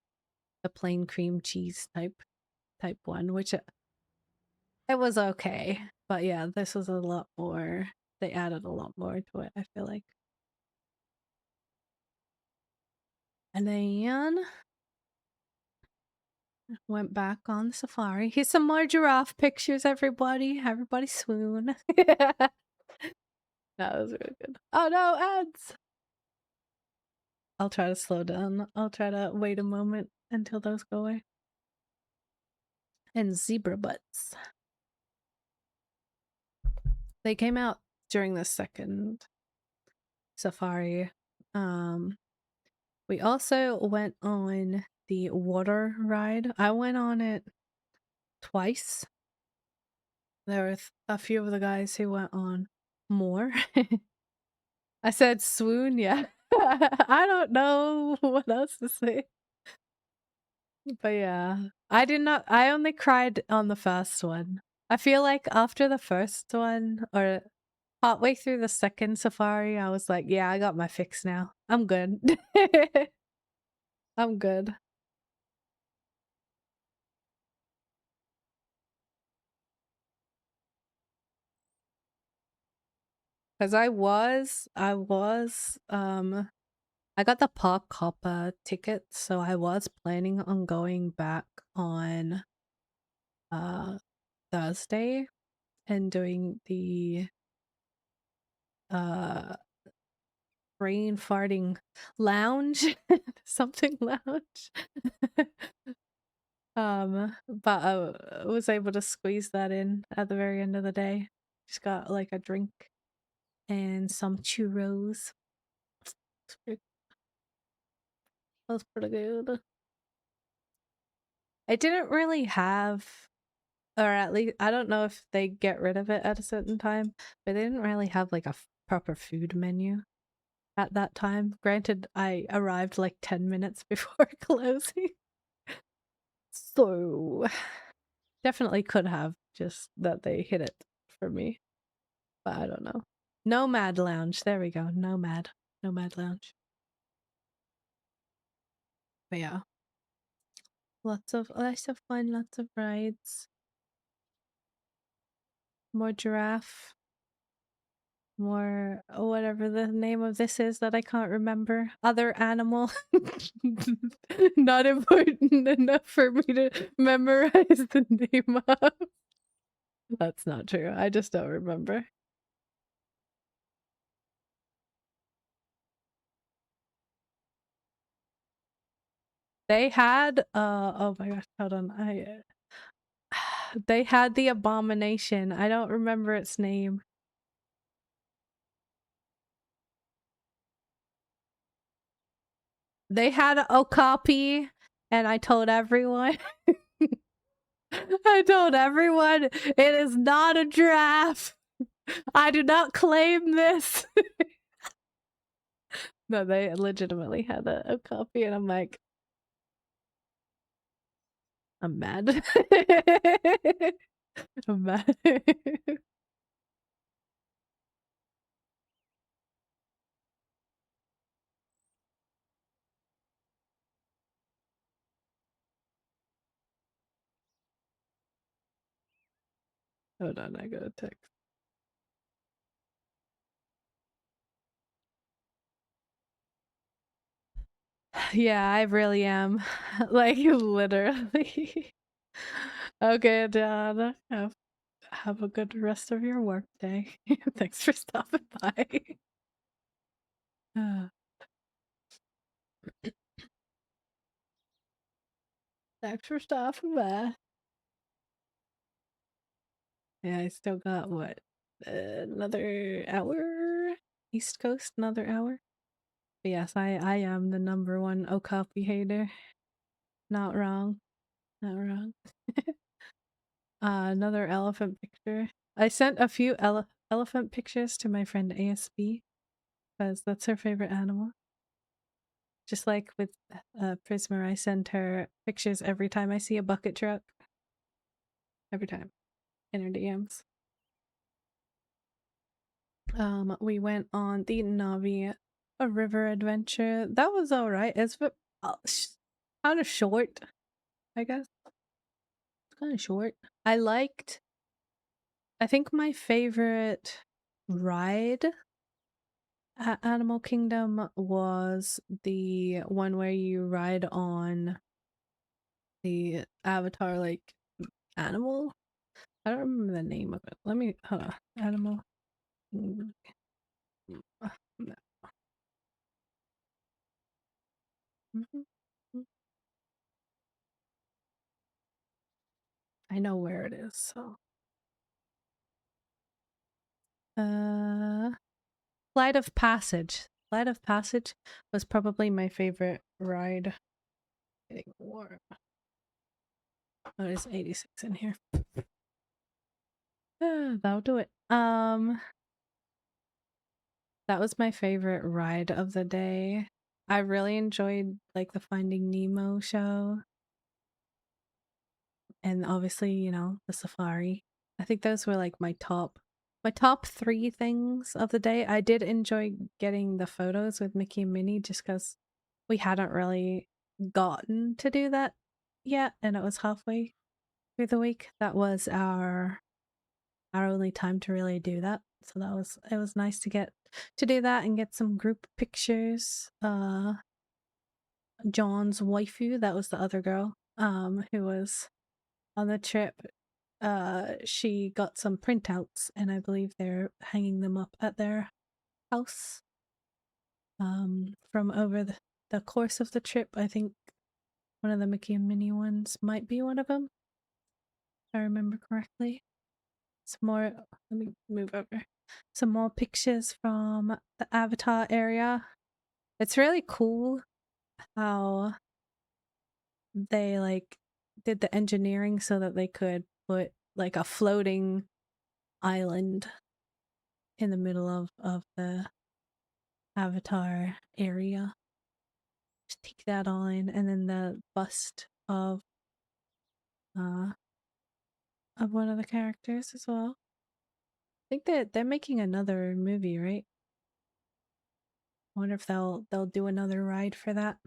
the plain cream cheese type one, which it was okay. But yeah, this was a lot more. They added a lot more to it, I feel like. And then went back on safari. Here's some more giraffe pictures, everybody. Everybody swoon. That was really good. Oh no, ads! I'll try to slow down. I'll try to wait a moment until those go away. And zebra butts. They came out during the second safari. We also went on the water ride. I went on it twice. There were a few of the guys who went on more. I said swoon, yeah. I don't know what else to say. But yeah, I only cried on the first one. I feel like after the first one, or partway through the second safari, I was like, yeah, I got my fix now. I'm good. I'm good. Cause I got the Park Hopper ticket, so I was planning on going back on Thursday and doing the uh brain farting lounge. Something lounge. But I was able to squeeze that in at the very end of the day. Just got like a drink and some churros. That was pretty good. I didn't really have, or at least I don't know if they get rid of it at a certain time, but they didn't really have like a proper food menu at that time. Granted, I arrived like 10 minutes before closing. So Definitely could have, just that they hit it for me. But I don't know. Nomad Lounge. There we go. Nomad. Nomad Lounge. But yeah. Lots of fun, lots of rides. More giraffe. More whatever the name of this is that I can't remember. Other animal. Not important enough for me to memorize the name of. That's not true. I just don't remember. They had oh my gosh, hold on. They had the abomination. I don't remember its name. They had a Okapi, and I told everyone. I told everyone it is not a giraffe. I do not claim this. No, they legitimately had a Okapi, and I'm like, I'm mad. I'm mad. Hold on, I got a text. Yeah, I really am. Like, literally. Okay, Dad. Have a good rest of your work day. Thanks for stopping by. Thanks for stopping by. Yeah, I still got what? Another hour? East Coast, another hour? But yes, I am the #1 Okapi hater. Not wrong. Not wrong. Another elephant picture. I sent a few elephant pictures to my friend ASB because that's her favorite animal. Just like with Prismer, I send her pictures every time I see a bucket truck. Every time. In her DMs. We went on the Navi a river adventure. That was alright. It's kind of short, I guess. It's kind of short. I think my favorite ride at Animal Kingdom was the one where you ride on the Avatar like animal. I don't remember the name of it. Let me hold on. Animal. I know where it is, so Flight of Passage. Flight of Passage was probably my favorite ride. Getting warm. Oh, there's 86 in here. That'll do it. That was my favorite ride of the day. I really enjoyed like the Finding Nemo show. And obviously, you know, the safari. I think those were like my top 3 things of the day. I did enjoy getting the photos with Mickey and Minnie just because we hadn't really gotten to do that yet, and it was halfway through the week. That was our only time to really do that. So it was nice to get to do that and get some group pictures. John's waifu, that was the other girl, who was on the trip. She got some printouts, and I believe they're hanging them up at their house. From over the course of the trip. I think one of the Mickey and Minnie ones might be one of them, if I remember correctly. Some more. Let me move over. Some more pictures from the Avatar area. It's really cool how they like did the engineering so that they could put like a floating island in the middle of the Avatar area. Just take that all in, and then the bust of of one of the characters as well. I think that they're making another movie, right? I wonder if they'll do another ride for that.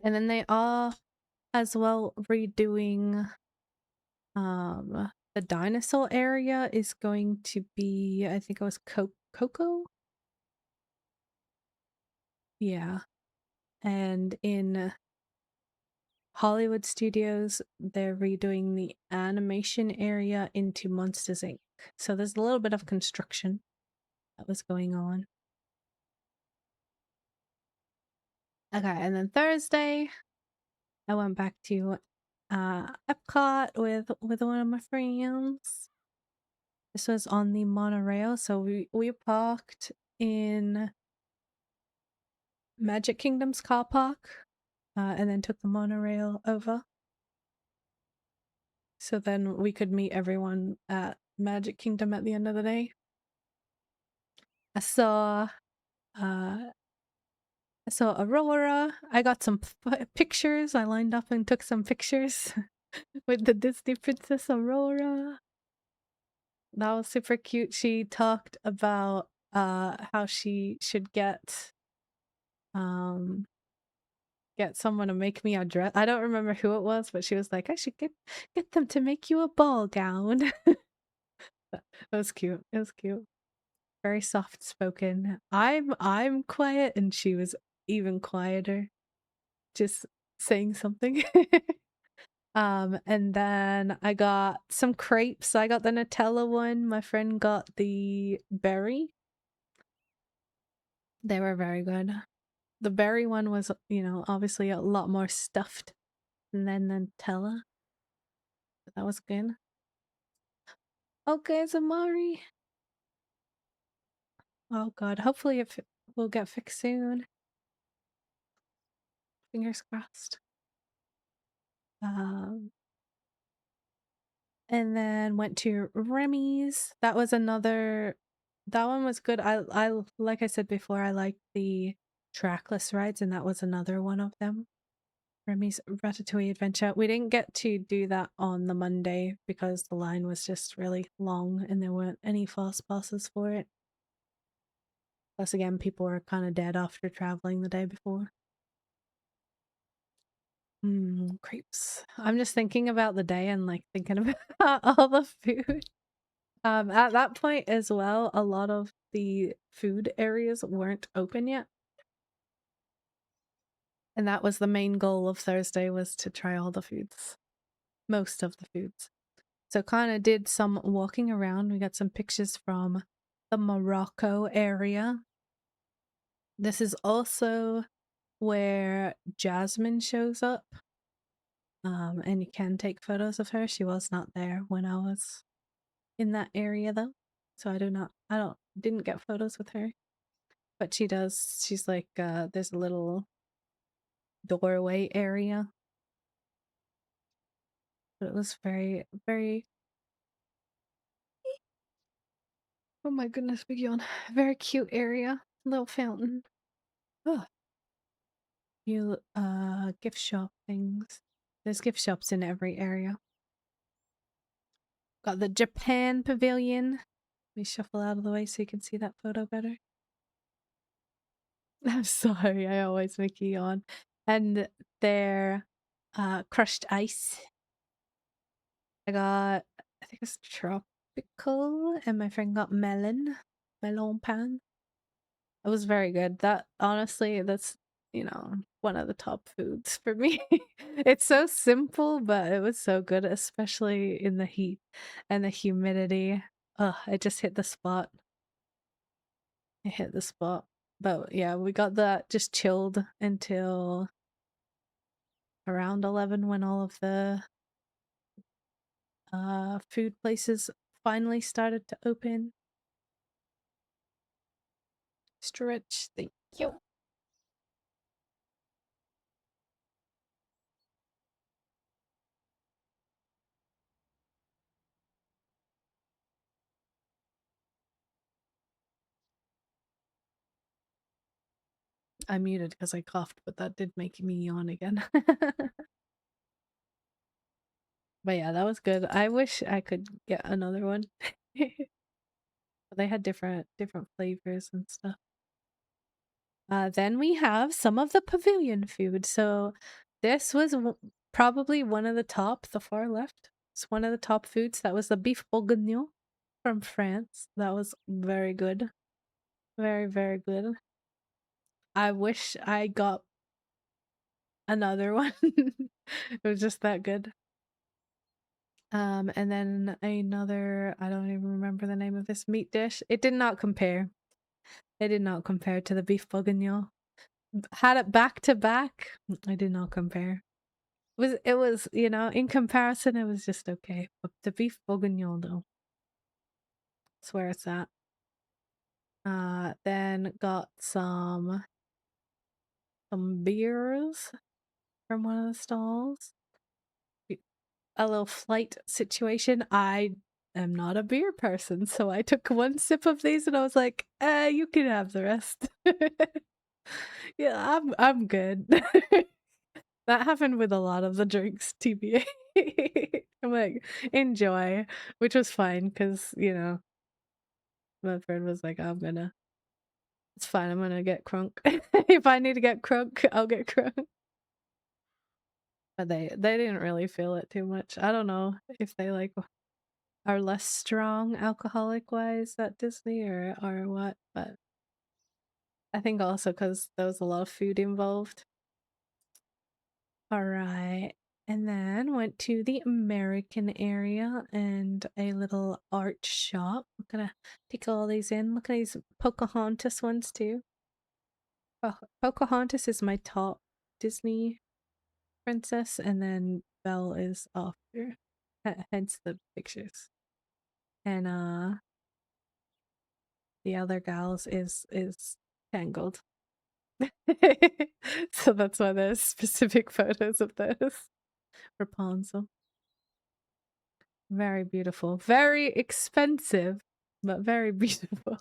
And then they are as well redoing the dinosaur area is going to be, I think it was Coco? Yeah. And in Hollywood Studios, they're redoing the animation area into Monsters Inc. So there's a little bit of construction that was going on. Okay, and then Thursday, I went back to Epcot with one of my friends. This was on the monorail, so we parked in Magic Kingdom's car park, and then took the monorail over. So then we could meet everyone at Magic Kingdom at the end of the day. I saw uh I saw Aurora. I got some pictures. I lined up and took some pictures with the Disney Princess Aurora. That was super cute. She talked about how she should um get someone to make me a dress. I don't remember who it was, but she was like, I should get them to make you a ball gown. It was cute. It was cute. Very soft spoken. I'm quiet and she was even quieter. Just saying something. And then I got some crepes. I got the Nutella one. My friend got the berry. They were very good. The berry one was, obviously a lot more stuffed than the Nutella. But that was good. Okay, Zamari. Oh god, hopefully it will get fixed soon. Fingers crossed. Um, and then went to Remy's. That was another. That one was good. I like I said before, I like the trackless rides, and that was another one of them. Remy's Ratatouille Adventure. We didn't get to do that on the Monday because the line was just really long and there weren't any fast passes for it. Plus, again, people were kind of dead after traveling the day before. Crepes. I'm just thinking about the day and like thinking about all the food. At that point as well, a lot of the food areas weren't open yet. And that was the main goal of Thursday, was to try all the foods. Most of the foods. So kind of did some walking around. We got some pictures from the Morocco area. This is also where Jasmine shows up. And you can take photos of her. She was not there when I was in that area though. So I didn't get photos with her. But she does. She's like there's a little doorway area. But it was very, very, oh my goodness, big yawn. Very cute area. Little fountain. Oh. You gift shop things. There's gift shops in every area. Got the Japan pavilion. Let me shuffle out of the way so you can see that photo better. I'm sorry, I always make you yawn. And their crushed ice. I think it's tropical, and my friend got melon pan. It was very good. That honestly, that's one of the top foods for me. It's so simple, but it was so good, especially in the heat and the humidity. Ugh, it just hit the spot. It hit the spot. But yeah, we got that just chilled until around 11 when all of the food places finally started to open. Stretch, thank you. I muted because I coughed, but that did make me yawn again. But yeah, that was good. I wish I could get another one. They had different flavors and stuff. Then we have some of the pavilion food. So this was probably one of the top, the far left. It's one of the top foods. That was the beef bourguignon from France. That was very good. Very, very good. I wish I got another one. It was just that good. And then another, I don't even remember the name of this meat dish. It did not compare. It did not compare to the beef bourguignon. Had it back to back. I did not compare. It was, in comparison, it was just okay. But the beef bourguignon though, that's where it's at. Then got some beers from one of the stalls. A little flight situation. I am not a beer person, so I took one sip of these and I was like, you can have the rest. Yeah, I'm good. That happened with a lot of the drinks, TBA. I'm like, enjoy, which was fine because, my friend was like, it's fine, I'm gonna get crunk. If I need to get crunk, I'll get crunk. But they didn't really feel it too much. I don't know if they like are less strong alcoholic wise at Disney or what, but I think also because there was a lot of food involved. All right. And then went to the American area and a little art shop. I'm gonna take all these in. Look at these Pocahontas ones too. Pocahontas is my top Disney princess, and then Belle is after. Hence the pictures. And the other gals is Tangled. So that's why there's specific photos of those. Rapunzel. Very beautiful. Very expensive, but very beautiful.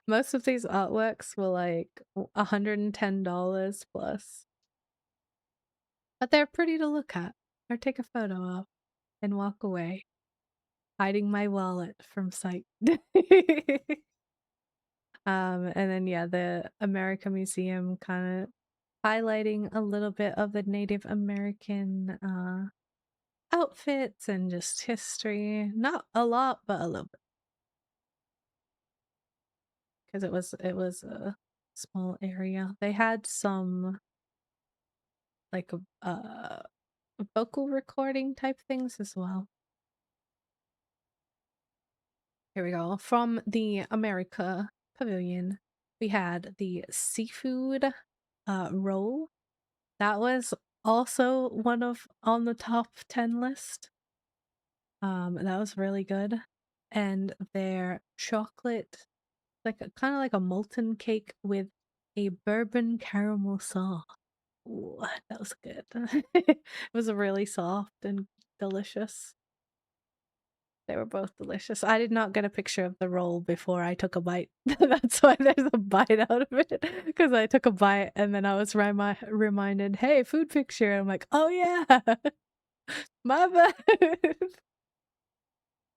Most of these artworks were like $110 plus. But they're pretty to look at or take a photo of and walk away, hiding my wallet from sight. And then yeah, the America Museum kind of highlighting a little bit of the Native American outfits and just history. Not a lot, but a little bit. Because it was a small area. They had some like vocal recording type things as well. Here we go. From the America Pavilion, we had the seafood roll. That was also one of on the top 10 list. That was really good. And their chocolate, like kind of like a molten cake with a bourbon caramel sauce. Ooh, that was good. It was really soft and delicious. They were both delicious. I did not get a picture of the roll before I took a bite. That's why there's a bite out of it. Because I took a bite and then I was reminded, hey, food picture. I'm like, oh yeah, my bad.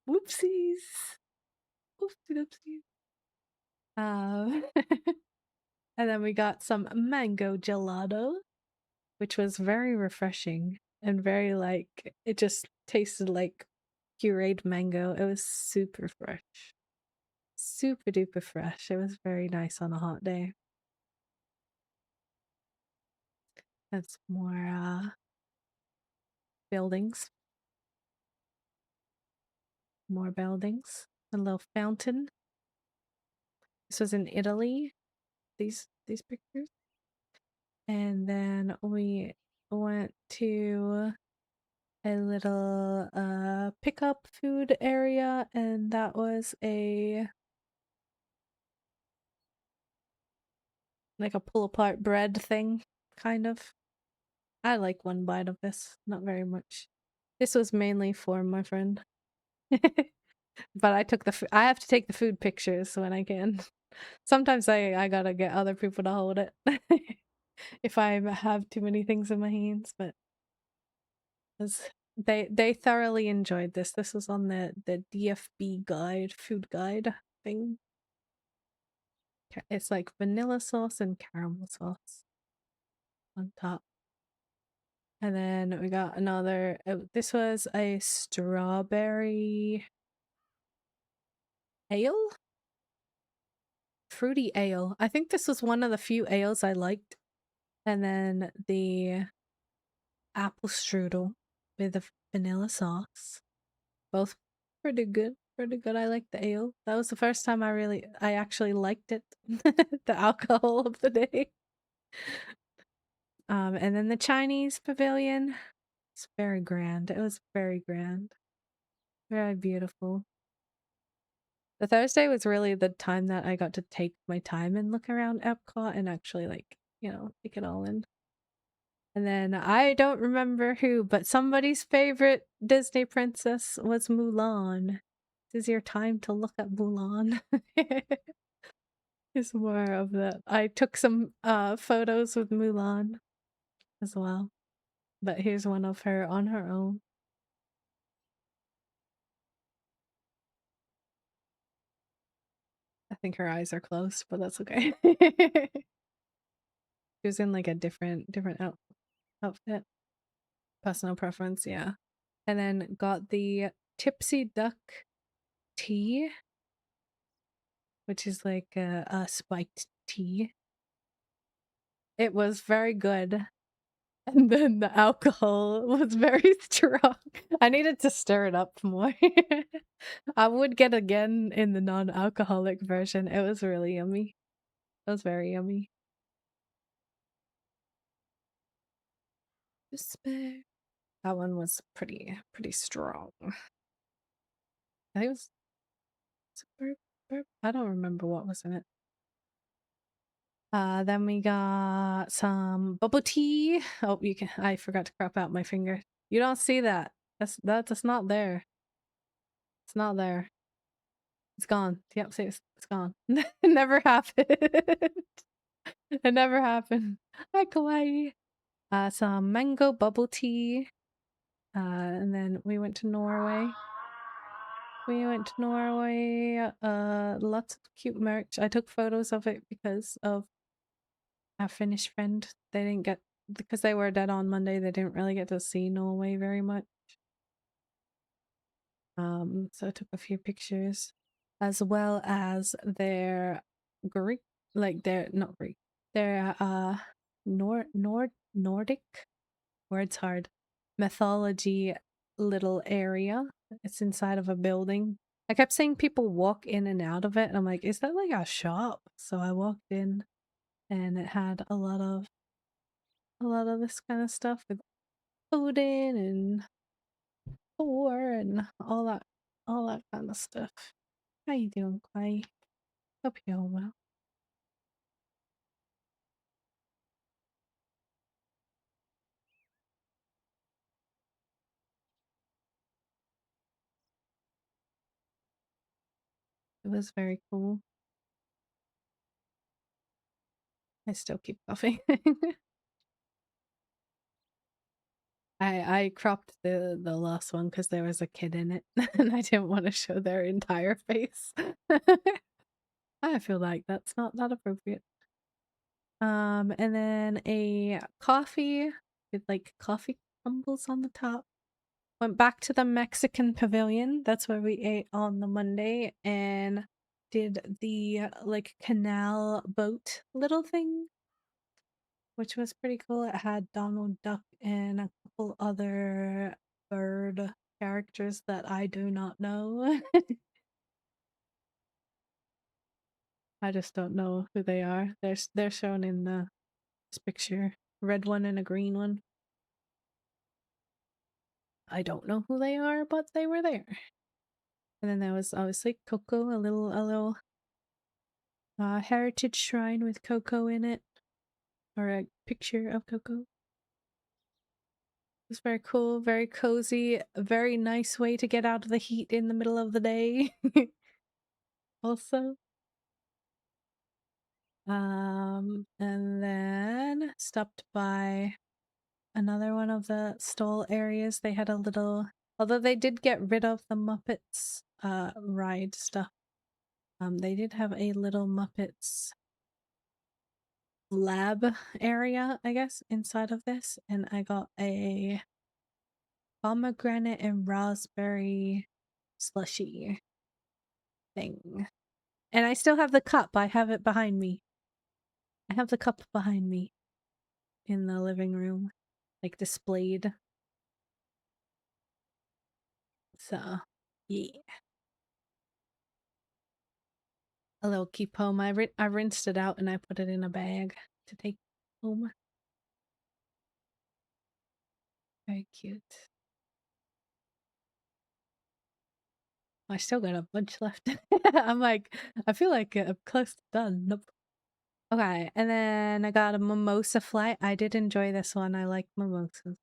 Whoopsies. Oopsie doopsies. And then we got some mango gelato, which was very refreshing and very like, it just tasted like pureed mango. It was super fresh. Super duper fresh. It was very nice on a hot day. That's more buildings. More buildings. A little fountain. This was in Italy. These pictures. And then we went to a little pickup food area, and that was a like a pull apart bread thing, kind of. I like one bite of this, not very much. This was mainly for my friend. But I have to take the food pictures when I can. Sometimes I gotta get other people to hold it if I have too many things in my hands, but They thoroughly enjoyed this. This was on the DFB guide, food guide thing. It's like vanilla sauce and caramel sauce on top. And then we got another, this was a strawberry ale? Fruity ale. I think this was one of the few ales I liked. And then the apple strudel with the vanilla sauce. Both pretty good. Pretty good. I liked the ale. That was the first time I actually liked it. The alcohol of the day. And then the Chinese pavilion. It's very grand. It was very grand. Very beautiful. The Thursday was really the time that I got to take my time and look around Epcot and actually, like, take it all in. And then I don't remember who, but somebody's favorite Disney princess was Mulan. This is your time to look at Mulan. It's more of that. I took some photos with Mulan as well. But here's one of her on her own. I think her eyes are closed, but that's okay. She was in like a different outfit. Personal preference, yeah. And then got the Tipsy Duck tea, which is like a spiked tea. It was very good. And then the alcohol was very strong. I needed to stir it up more. I would get again in the non-alcoholic version. It was really yummy. It was very yummy. Despair. That one was pretty strong. I think it was I don't remember what was in it. Then we got some bubble tea. Oh, I forgot to crop out my finger. You don't see that. That's not there. It's not there. It's gone. Yep, see, it's gone. It never happened. It never happened. Hi, Kawaii. Some mango bubble tea. And then we went to Norway. Lots of cute merch. I took photos of it because of our Finnish friend. They didn't get, because they were dead on Monday, they didn't really get to see Norway very much. So I took a few pictures, as well as their Greek, like their, not Greek, their Nordic, words hard, mythology little area. It's inside of a building. I kept seeing people walk in and out of it, and I'm like, is that like a shop? So I walked in, and it had a lot of this kind of stuff with Odin and Thor and all that kind of stuff. How you doing, Clay? Hope you're all well. It was very cool. I still keep coughing. I cropped the last one because there was a kid in it, and I didn't want to show their entire face. I feel like that's not that appropriate. And then a coffee with like coffee crumbles on the top. Went back to the Mexican pavilion. That's where we ate on the Monday, and did the like canal boat little thing, which was pretty cool. It had Donald Duck and a couple other bird characters that I do not know. I just don't know who they are. They're shown in this picture. Red one and a green one. I don't know who they are, but they were there. And then there was obviously Coco, a little heritage shrine with Coco in it, or a picture of Coco. It was very cool, very cozy, a very nice way to get out of the heat in the middle of the day. Also, and then stopped by another one of the stall areas. They had a little, although they did get rid of the Muppets ride stuff. They did have a little Muppets lab area, I guess, inside of this, and I got a pomegranate and raspberry slushy thing. And I still have the cup. I have it behind me. I have the cup behind me in the living room, like displayed. So, yeah. A little keep home. I rinsed it out and I put it in a bag to take home. Very cute. I still got a bunch left. I'm like, I feel like I'm close to done. Nope. Okay, and then I got a mimosa flight. I did enjoy this one. I like mimosas.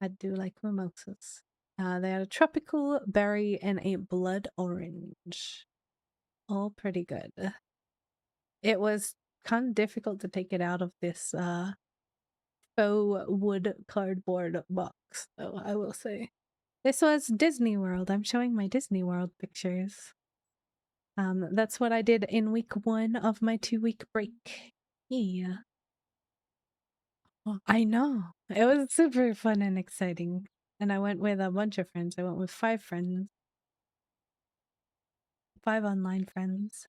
I do like mimosas. They had a tropical berry and a blood orange. All pretty good. It was kind of difficult to take it out of this faux wood cardboard box, though, I will say. This was Disney World. I'm showing my Disney World pictures. That's what I did in week 1 of my 2-week break. Yeah. I know. It was super fun and exciting. And I went with a bunch of friends. I went with 5 friends. 5 online friends.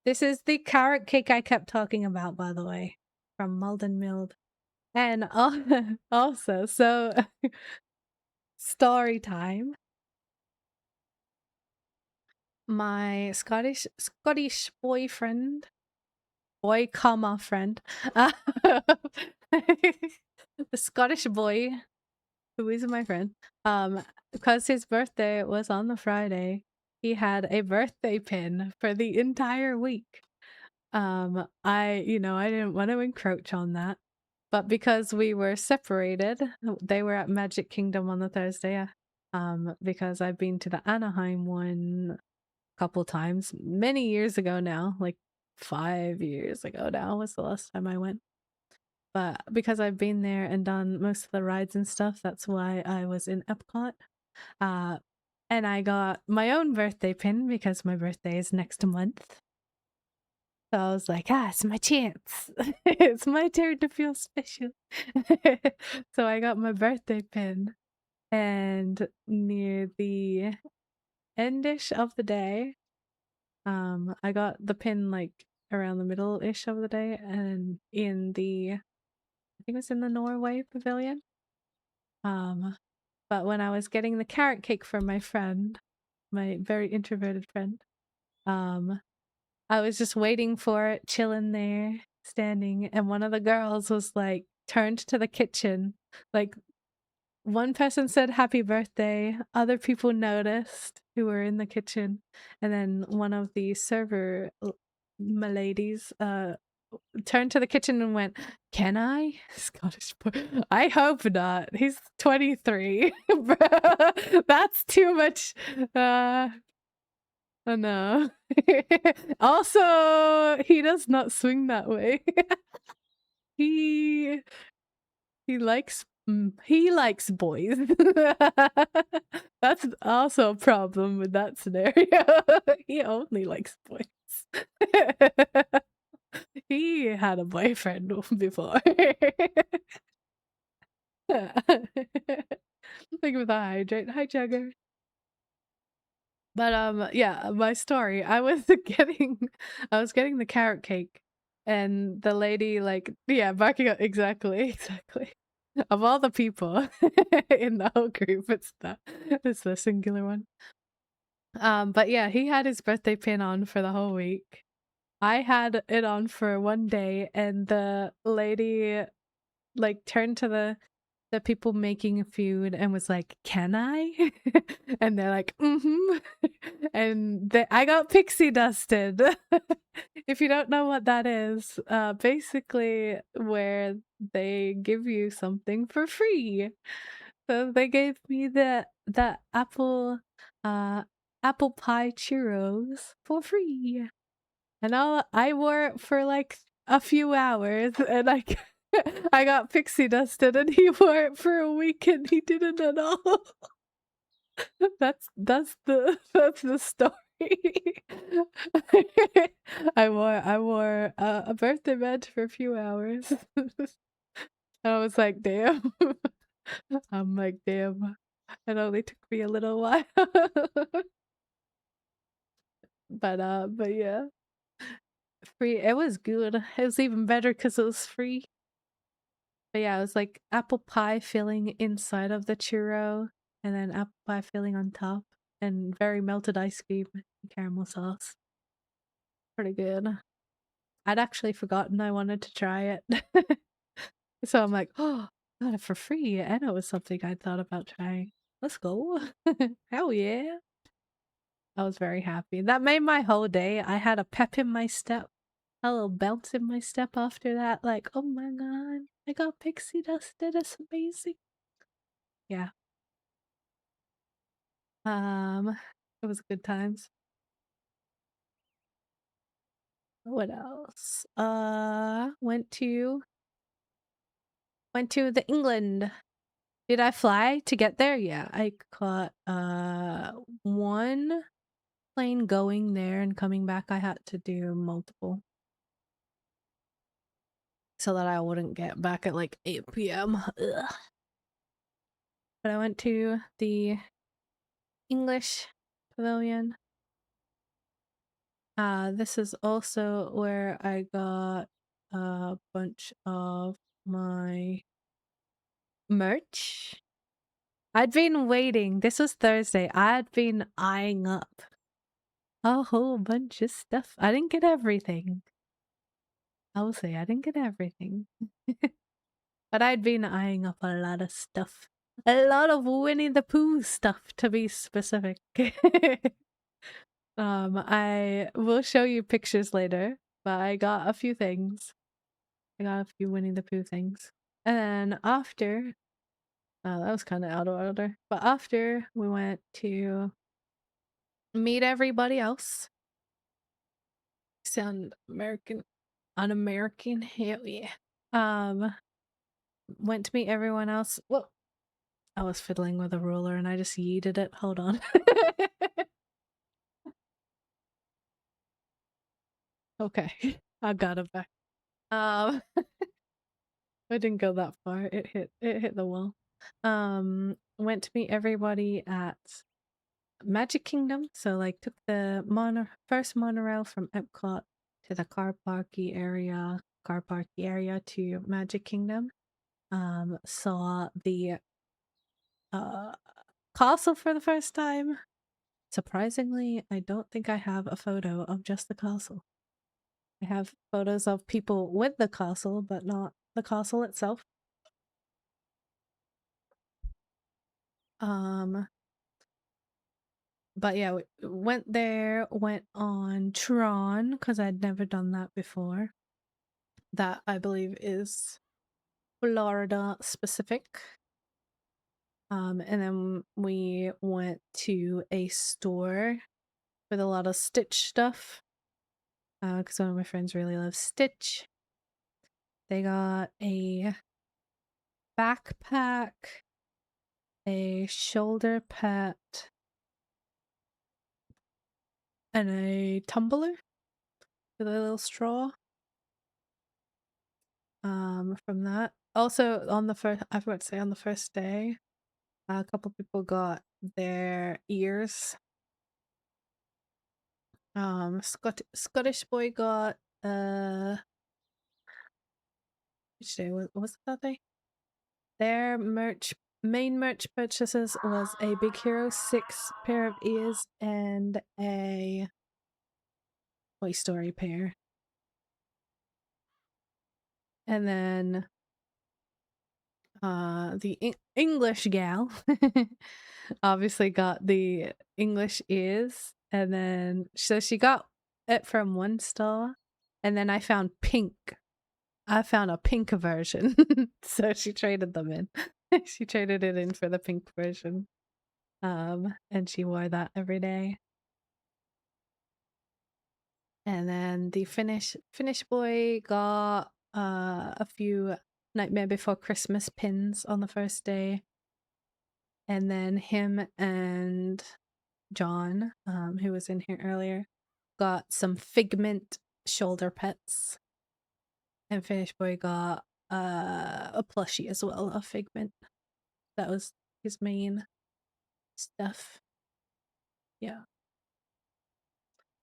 This is the carrot cake I kept talking about, by the way, from Malden Mild. And also, so story time. My Scottish boyfriend, friend, the Scottish boy who is my friend, because his birthday was on the Friday, he had a birthday pin for the entire week. I didn't want to encroach on that, but because we were separated, they were at Magic Kingdom on the Thursday. Because I've been to the Anaheim one a couple times, many years ago now, like 5 years ago now was the last time I went. But because I've been there and done most of the rides and stuff, that's why I was in Epcot. And I got my own birthday pin because my birthday is next month. So I was like, it's my chance. It's my turn to feel special. So I got my birthday pin. And near the endish of the day, I got the pin like around the middle-ish of the day, and in the, I think it was in the Norway pavilion. But when I was getting the carrot cake from my friend, my very introverted friend, I was just waiting for it, chilling there, standing, and one of the girls was like turned to the kitchen. Like, one person said happy birthday, other people noticed who were in the kitchen, and then one of the server ladies turned to the kitchen and went, "Can I?" Scottish boy. I hope not. He's 23. Bro, that's too much. Oh no. Also, he does not swing that way. he he likes boys. That's also a problem with that scenario. He only likes boys. He had a boyfriend before. Think with a hydrate. Hi, Jagger. But yeah, my story. I was getting the carrot cake, and the lady barking up exactly. Of all the people in the whole group, it's the singular one. But yeah, he had his birthday pin on for the whole week. I had it on for one day, and the lady turned to the people making food and was like, "Can I?" And they're like, "Mm-hmm." And I got pixie dusted. If you don't know what that is, basically where they give you something for free. So they gave me the apple apple pie churros for free. And I wore it for like a few hours, and I got pixie dusted and he wore it for a week and he didn't at all. That's the story. I wore a birthday badge for a few hours. I was like, "Damn." I'm like, "Damn." It only took me a little while. But yeah. Free it was good. It was even better because it was free. But yeah, it was like apple pie filling inside of the churro, and then apple pie filling on top, and very melted ice cream and caramel sauce. Pretty good. I'd actually forgotten I wanted to try it. So I'm like, "Oh, got it for free," and it was something I thought about trying. Let's go. Hell yeah. I was very happy. That made my whole day. I had a pep in my step, a little bounce in my step after that, like, "Oh my god, I got pixie dusted, it's amazing." Yeah. Um, it was good times. What else? Went to the England. Did I fly to get there? Yeah, I caught one plane going there and coming back. I had to do multiple so that I wouldn't get back at like 8 p.m. Ugh. But I went to the English pavilion. This is also where I got a bunch of my merch. I'd been waiting. This was Thursday. I'd been eyeing up a whole bunch of stuff. I didn't get everything. I will say I didn't get everything. But I'd been eyeing up a lot of stuff. A lot of Winnie the Pooh stuff, to be specific. I will show you pictures later, but I got a few things. I got a few Winnie the Pooh things. And then after, that was kind of out of order, but after we went to meet everybody else. Sound American, un-American, hell yeah. Went to meet everyone else. Well, I was fiddling with a ruler and I just yeeted it. Hold on. Okay, I got it back. Um, I didn't go that far. It hit the wall. Went to meet everybody at Magic Kingdom. So like took the first monorail from Epcot to the car parky area to Magic Kingdom. Saw the uh castle for the first time. Surprisingly, I don't think I have a photo of just the castle. I have photos of people with the castle, but not the castle itself. Um, but yeah, we went there, went on Tron, because I'd never done that before. That I believe is Florida specific. And then we went to a store with a lot of Stitch stuff. Because one of my friends really loves Stitch. They got a backpack, a shoulder pad, and a tumbler with a little straw. From that. Also, I forgot to say, on the first day, a couple people got their ears. Scottish boy got which day was it that day? Their main merch purchases was a Big Hero 6 pair of ears and a Toy Story pair. And then the English gal obviously got the English ears, and then so she got it from one store, and then I found a pink version. So she traded them in. She traded it in for the pink version. And she wore that every day. And then the Finnish boy got a few Nightmare Before Christmas pins on the first day. And then him and John, who was in here earlier, got some Figment shoulder pets. And Finish Boy got a plushie as well of Figment. That was his main stuff. Yeah.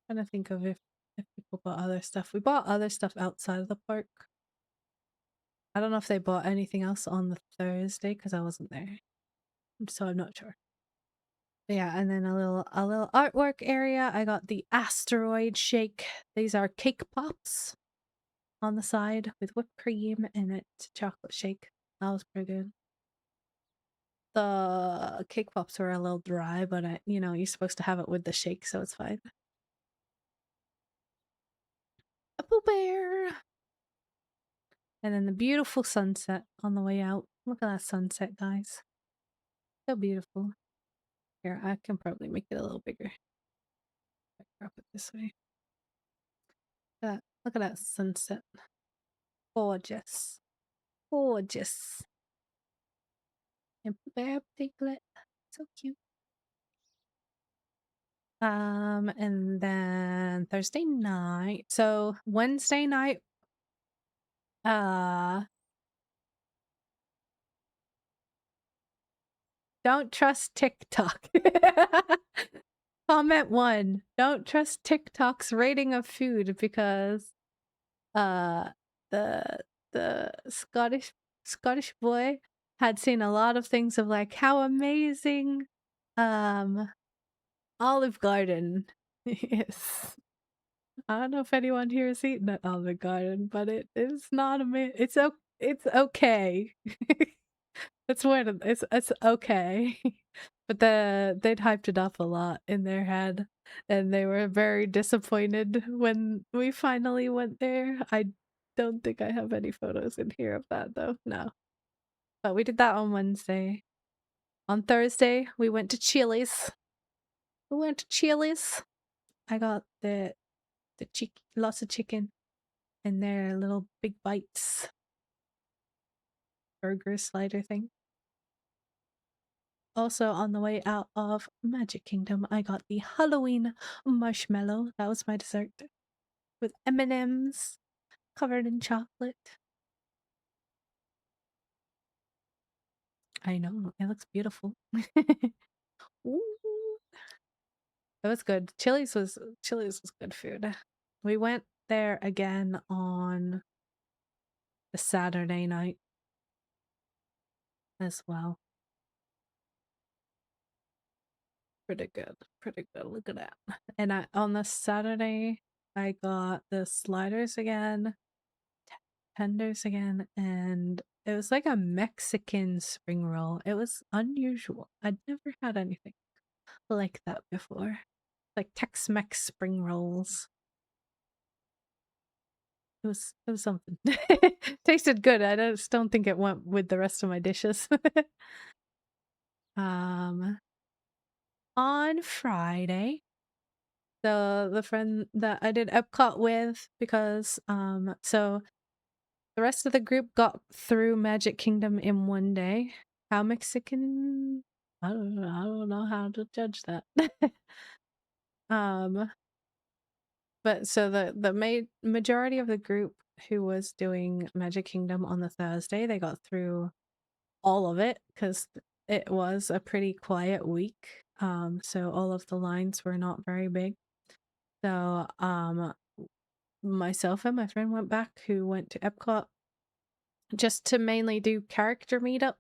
Trying to think of if people bought other stuff. We bought other stuff outside of the park. I don't know if they bought anything else on the Thursday because I wasn't there, so I'm not sure. But yeah, and then a little artwork area. I got the asteroid shake. These are cake pops on the side with whipped cream and it's chocolate shake. That was pretty good. The cake pops were a little dry, but you're supposed to have it with the shake, so it's fine. A Pooh Bear! And then the beautiful sunset on the way out. Look at that sunset, guys. So beautiful. Here, I can probably make it a little bigger. Drop it this way. Look at that sunset. Gorgeous. Gorgeous. And Bear Piglet. So cute. And then Thursday night. So Wednesday night, don't trust TikTok. Comment 1. Don't trust TikTok's rating of food because the Scottish boy had seen a lot of things of like how amazing Olive Garden is. I don't know if anyone here has eaten at Olive Garden, but it is not it's okay. It's weird. It's okay. But they'd hyped it up a lot in their head, and they were very disappointed when we finally went there. I don't think I have any photos in here of that though. No. But we did that on Wednesday. On Thursday, we went to Chili's. I got the lots of chicken and their little big bites burger slider thing. Also, on the way out of Magic Kingdom, I got the Halloween marshmallow. That was my dessert. With M&Ms covered in chocolate. I know, it looks beautiful. Ooh. It was good. Chili's was good food. We went there again on the Saturday night as well. Pretty good. Look at that. And on the Saturday, I got the sliders again, tenders again, and it was like a Mexican spring roll. It was unusual. I'd never had anything like that before. Like Tex-Mex spring rolls. It was something. Tasted good. I just don't think it went with the rest of my dishes. On Friday, the friend that I did Epcot with, because so the rest of the group got through Magic Kingdom in one day. How Mexican? I don't know how to judge that. But so the majority of the group who was doing Magic Kingdom on the Thursday, they got through all of it because it was a pretty quiet week. So all of the lines were not very big. So myself and my friend went back, who went to Epcot just to mainly do character meetup.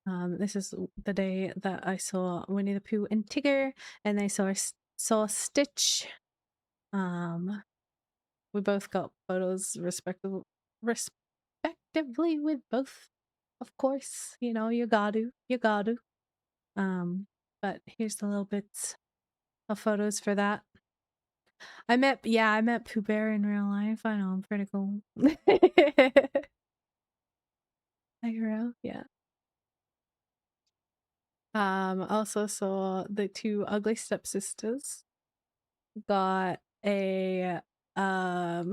This is the day that I saw Winnie the Pooh and Tigger, and I saw Stitch. We both got photos respectively with both. Of course, you gotta. But here's the little bits of photos for that. I met Pooh Bear in real life. I know, I'm pretty cool. IRL, yeah. Also saw the two ugly stepsisters. Got a I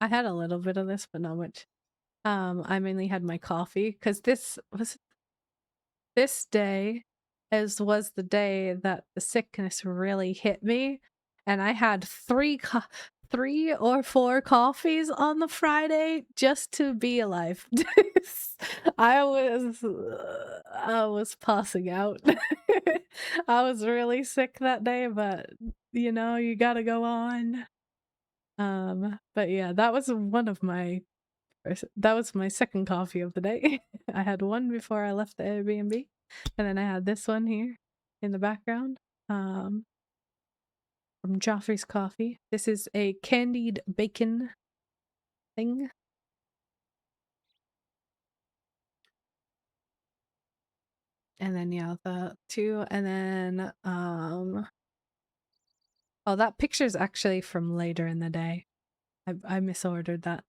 had a little bit of this, but not much. I mainly had my coffee because this day as was the day that the sickness really hit me, and I had 3 or 4 coffees on the Friday just to be alive. I was passing out. I was really sick that day, but, you gotta go on. But yeah, that was my second coffee of the day. I had one before I left the Airbnb, and then I had this one here in the background, um, from Joffrey's Coffee. This is a candied bacon thing. And then yeah, the two, and then oh, that picture's actually from later in the day. I misordered that.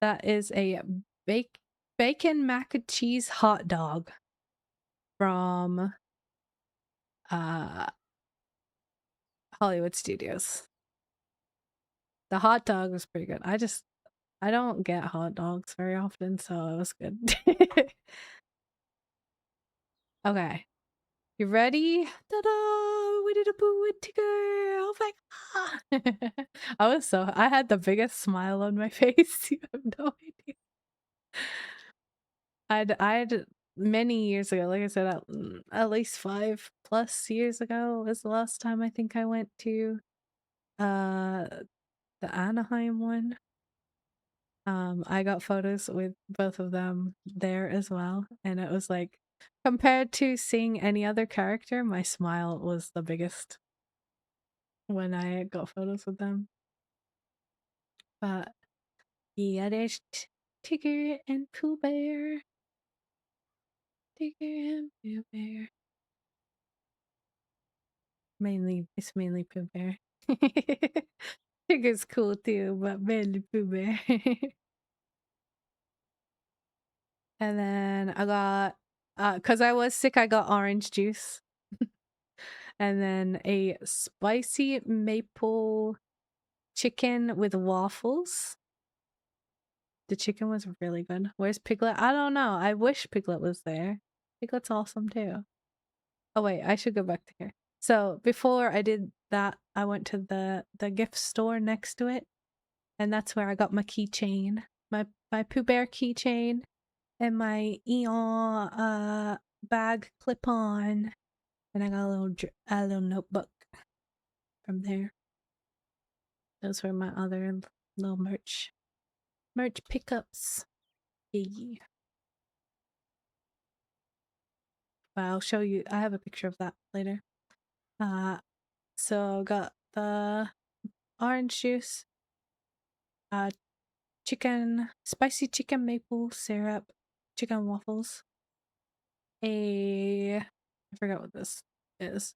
That is a bacon mac and cheese hot dog from uh Hollywood Studios. The hot dog was pretty good. I don't get hot dogs very often, so it was good. Okay. You ready? Ta-da! Winnie the Pooh and Tigger! Oh my god! I had the biggest smile on my face. You have no idea. I'd many years ago, like I said, at least 5+ years ago was the last time I think I went to uh the Anaheim one. I got photos with both of them there as well, and it was like compared to seeing any other character, my smile was the biggest when I got photos with them. But yeah, there's Tigger and Pooh Bear. Tigger and Pooh Bear. It's mainly Pooh Bear. Tigger's cool too, but mainly Pooh Bear. And then I got, cause I was sick, I got orange juice. And then a spicy maple chicken with waffles. The chicken was really good. Where's Piglet? I don't know. I wish Piglet was there. Piglet's awesome too. Oh wait, I should go back to here. So before I did that, I went to the gift store next to it, and that's where I got my keychain, my Pooh Bear keychain, and my Eon bag clip on, and I got a little notebook from there. Those were my other little merch pickups. Yeah. But I'll show you. I have a picture of that later. Uh, so got the orange juice, uh, spicy chicken maple syrup, chicken waffles, I forgot what this is,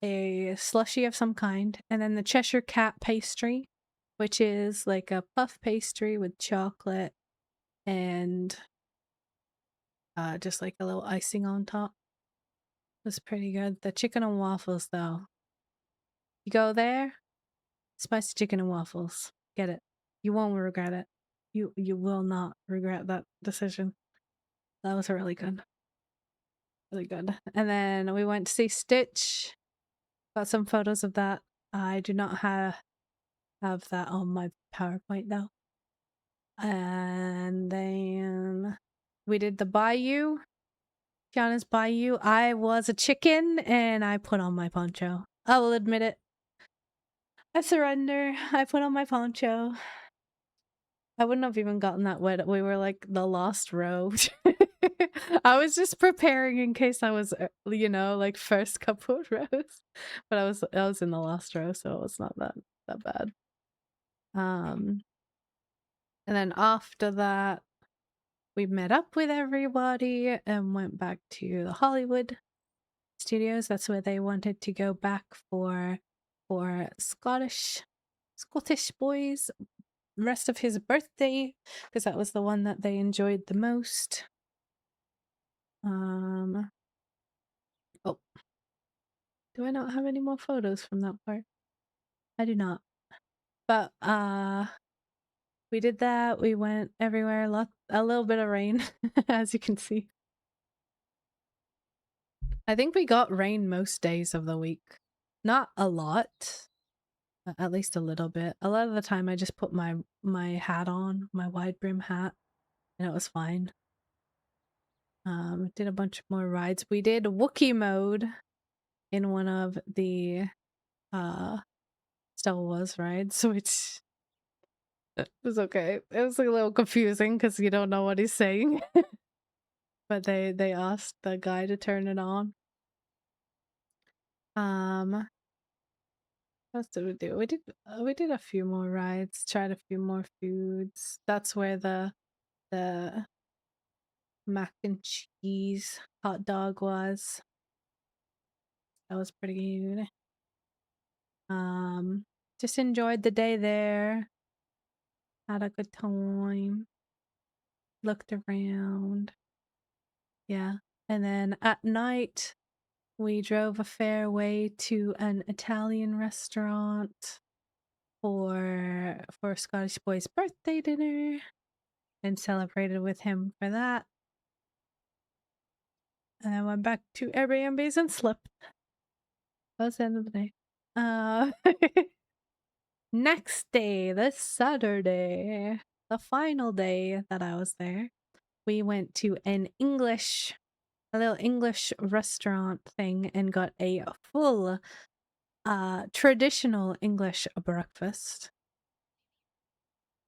a slushy of some kind, and then the Cheshire Cat pastry, which is like a puff pastry with chocolate and just like a little icing on top. It was pretty good. The chicken and waffles, though, you go there, spicy chicken and waffles, get it. You won't regret it. You will not regret that decision. That was really good. Really good. And then we went to see Stitch. Got some photos of that. I do not have that on my PowerPoint though. And then we did the Bayou. Kiana's Bayou. I was a chicken and I put on my poncho. I will admit it. I surrender. I put on my poncho. I wouldn't have even gotten that wet. We were like the last row. I was just preparing in case I was, like first couple of rows. But I was in the last row, so it was not that bad. And then after that, we met up with everybody and went back to the Hollywood Studios. That's where they wanted to go back for Scottish boys rest of his birthday, because that was the one that they enjoyed the most. Oh, do I not have any more photos from that part? I do not. But we did that. We went everywhere. A little bit of rain, as you can see. I think we got rain most days of the week. Not a lot, but at least a little bit. A lot of the time I just put my hat on, my wide brim hat, and it was fine. Did a bunch more rides. We did Wookiee mode in one of the Star Wars rides, which it was okay. It was a little confusing because you don't know what he's saying. But they asked the guy to turn it on. What else did we do? We did a few more rides, tried a few more foods. That's where the mac and cheese hot dog was. That was pretty good. Just enjoyed the day there. Had a good time. Looked around. Yeah. And then at night we drove a fair way to an Italian restaurant for Scottish boy's birthday dinner and celebrated with him for that. And I went back to Airbnbs and slept. That was the end of the day. Next day, this Saturday, the final day that I was there, we went to a little English restaurant thing and got a full traditional English breakfast.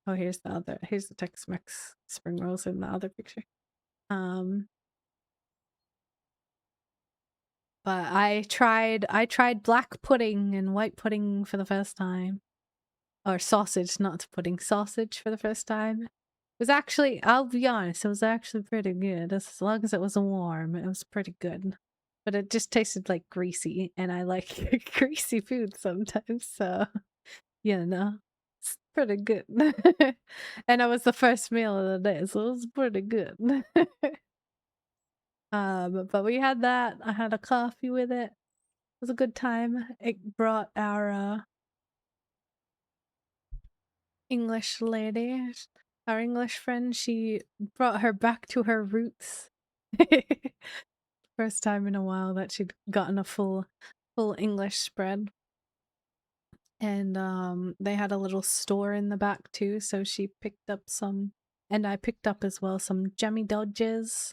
Oh, here's the Tex-Mex spring rolls in the other picture. But I tried black pudding and white pudding for the first time. Or sausage, not pudding, sausage for the first time. It was actually, I'll be honest, it was actually pretty good. As long as it was warm, it was pretty good. But it just tasted like greasy, and I like greasy food sometimes, so you know, it's pretty good. And it was the first meal of the day, so it was pretty good. But we had that. I had a coffee with it. It was a good time. It brought our English lady, our English friend, she brought her back to her roots. First time in a while that she'd gotten a full English spread. And they had a little store in the back too, so she picked up some, and I picked up as well some Jemmy Dodges.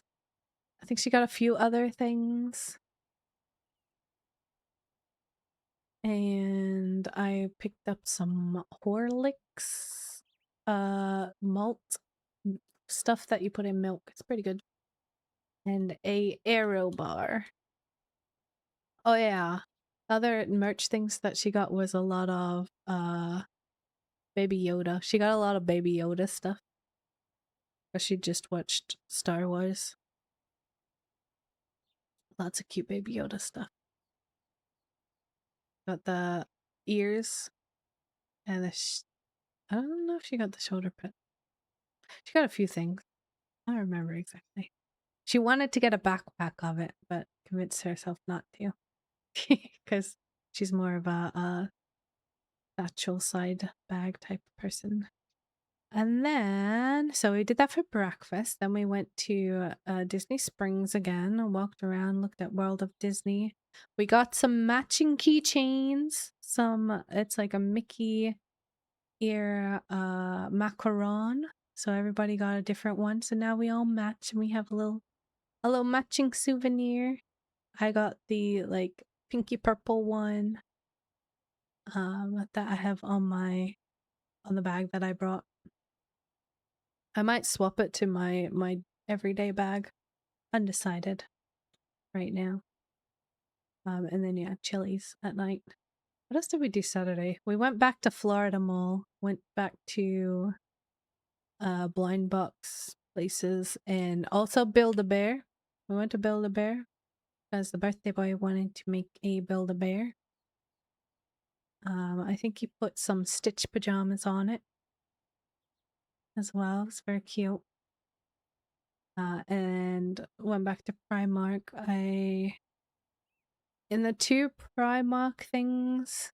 I think she got a few other things. And I picked up some Horlicks malt stuff that you put in milk. It's pretty good. And a Aero bar. Oh yeah. Other merch things that she got was a lot of Baby Yoda. She got a lot of Baby Yoda stuff. Cause she just watched Star Wars. Lots of cute Baby Yoda stuff. Got the ears and I don't know if she got the shoulder pad. She got a few things. I don't remember exactly. She wanted to get a backpack of it, but convinced herself not to. Because she's more of a satchel side bag type person. And then, so we did that for breakfast. Then we went to Disney Springs again, walked around, looked at World of Disney. We got some matching keychains. It's like a Mickey ear macaron. So everybody got a different one. So now we all match and we have a little matching souvenir. I got the like pinky purple one that I have on the bag that I brought. I might swap it to my everyday bag. Undecided right now. And then yeah, Chili's at night. What else did we do Saturday? We went back to Florida Mall, went back to blind box places, and also Build-A-Bear. We went to Build-A-Bear because the birthday boy wanted to make a Build-A-Bear. I think he put some Stitch pajamas on it as well. It's very cute. And went back to Primark. In the two Primark things,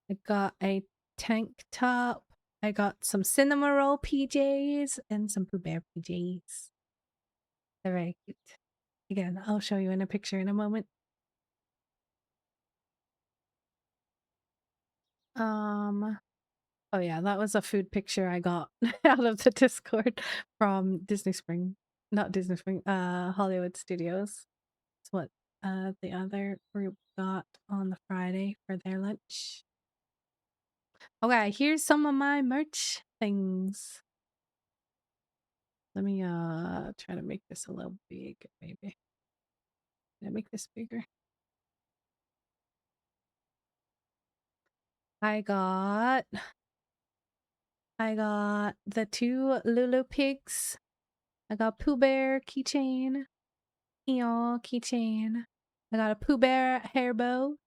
I got a tank top I got some Cinnamoroll PJs and some Pooh Bear PJs. They're very cute. Again, I'll show you in a picture in a moment. Oh yeah, that was a food picture I got out of the Discord from Disney Spring. Not Disney Spring, Hollywood Studios. It's what the other group got on the Friday for their lunch. Okay, here's some of my merch things. Let me try to make this a little big, maybe. Can I make this bigger? I got the 2 Lulu pigs. I got Pooh Bear keychain, Eeyore keychain. I got a Pooh Bear hair bow,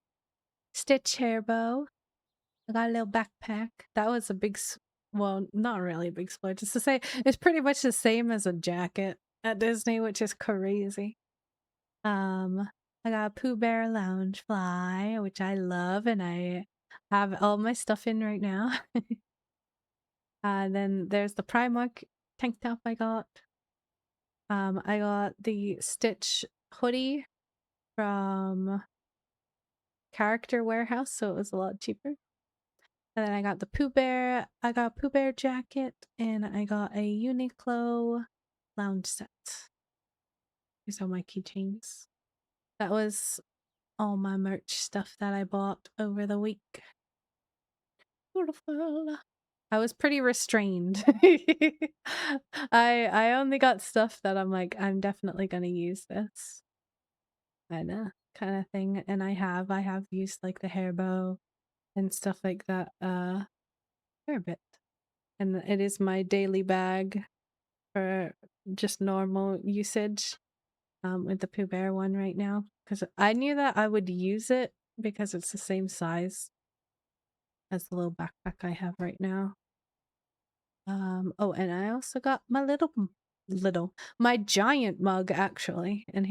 Stitch hair bow. I got a little backpack. That was a big, well, not really a big splurge. It's to say it's pretty much the same as a jacket at Disney, which is crazy. I got a Pooh Bear lounge fly, which I love, and I have all my stuff in right now. Then there's the Primark tank top I got. I got the Stitch hoodie from Character Warehouse, so it was a lot cheaper. And then I got the Pooh Bear. I got a Pooh Bear jacket, and I got a Uniqlo lounge set. These are my keychains. That was all my merch stuff that I bought over the week. Beautiful. I was pretty restrained. I only got stuff that I'm like, I'm definitely gonna use this. Kind of thing. And I have used like the hair bow and stuff like that a fair bit. And it is my daily bag for just normal usage. With the Pooh Bear one right now. Because I knew that I would use it because it's the same size as the little backpack I have right now. Oh, and I also got my my giant mug actually. And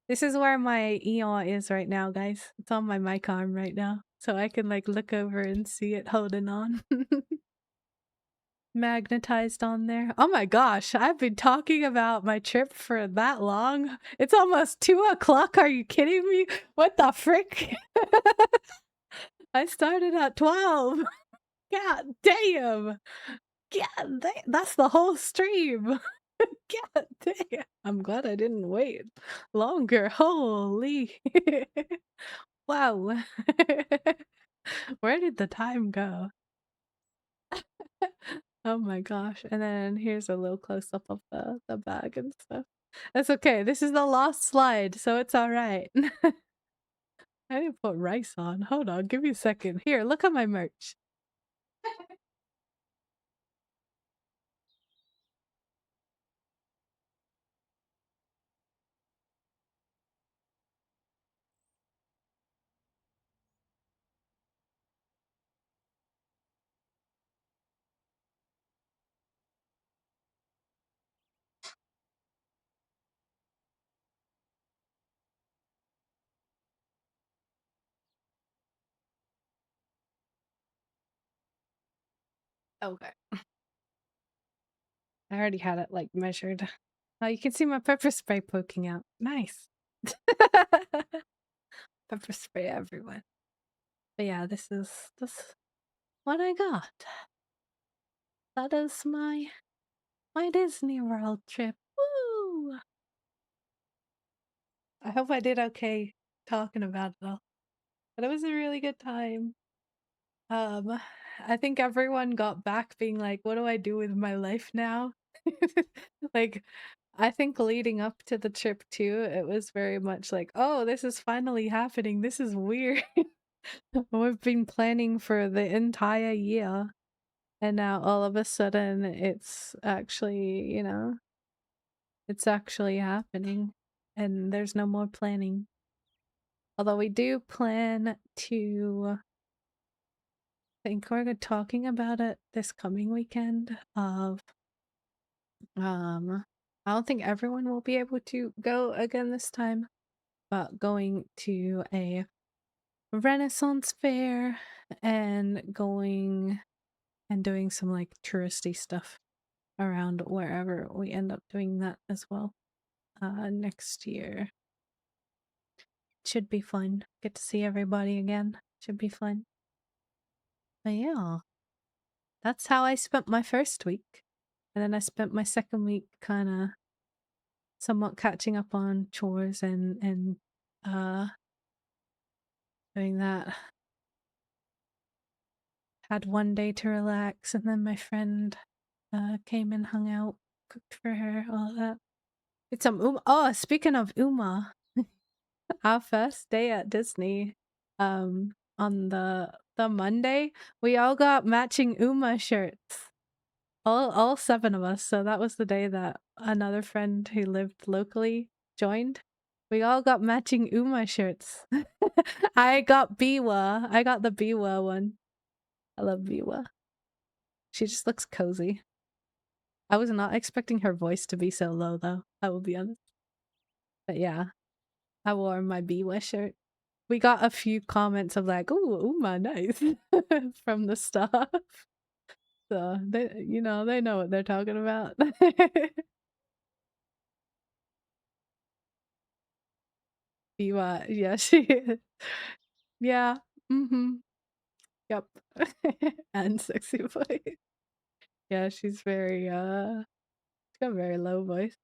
this is where my Eeyore is right now, guys. It's on my mic arm right now. So I can like look over and see it holding on. Magnetized on there. Oh my gosh, I've been talking about my trip for that long. It's almost 2 o'clock. Are you kidding me? What the frick? I started at 12. God damn. God damn. That's the whole stream. God damn. I'm glad I didn't wait longer. Holy. Wow. Where did the time go? Oh my gosh. And then here's a little close up of the bag and stuff. That's okay. This is the last slide, so it's all right. I didn't put rice on. Hold on, give me a second. Here, look at my merch. Okay. I already had it like measured. Oh, you can see my pepper spray poking out. Nice. Pepper spray everyone. But yeah, this what I got. That is my Disney World trip. Woo! I hope I did okay talking about it all. But it was a really good time. I think everyone got back being like, what do I do with my life now? Like, I think leading up to the trip too, it was very much like, oh, this is finally happening. This is weird. We've been planning for the entire year. And now all of a sudden it's actually, it's actually happening. And there's no more planning. Although we do plan to, I think we're talking about it this coming weekend of, I don't think everyone will be able to go again this time, but going to a Renaissance fair and going and doing some like touristy stuff around wherever we end up doing that as well. Next year should be fun. Get to see everybody again. Should be fun. But yeah, that's how I spent my first week. And then I spent my second week kind of somewhat catching up on chores and uh doing that. Had one day to relax, and then my friend came and hung out, cooked for her, all that. It's some oh, speaking of Uma, our first day at Disney, on the Monday, we all got matching Uma shirts. All seven of us. So that was the day that another friend who lived locally joined. We all got matching Uma shirts. I got Biwa. I got the Biwa one. I love Biwa. She just looks cozy. I was not expecting her voice to be so low though, I will be honest. But yeah, I wore my Biwa shirt. We got a few comments of like, "Ooh, Uma, nice," from the staff. So they, they know what they're talking about. Biwa, yeah, she, yeah, yep, and sexy voice. Yeah, she's she's got a very low voice.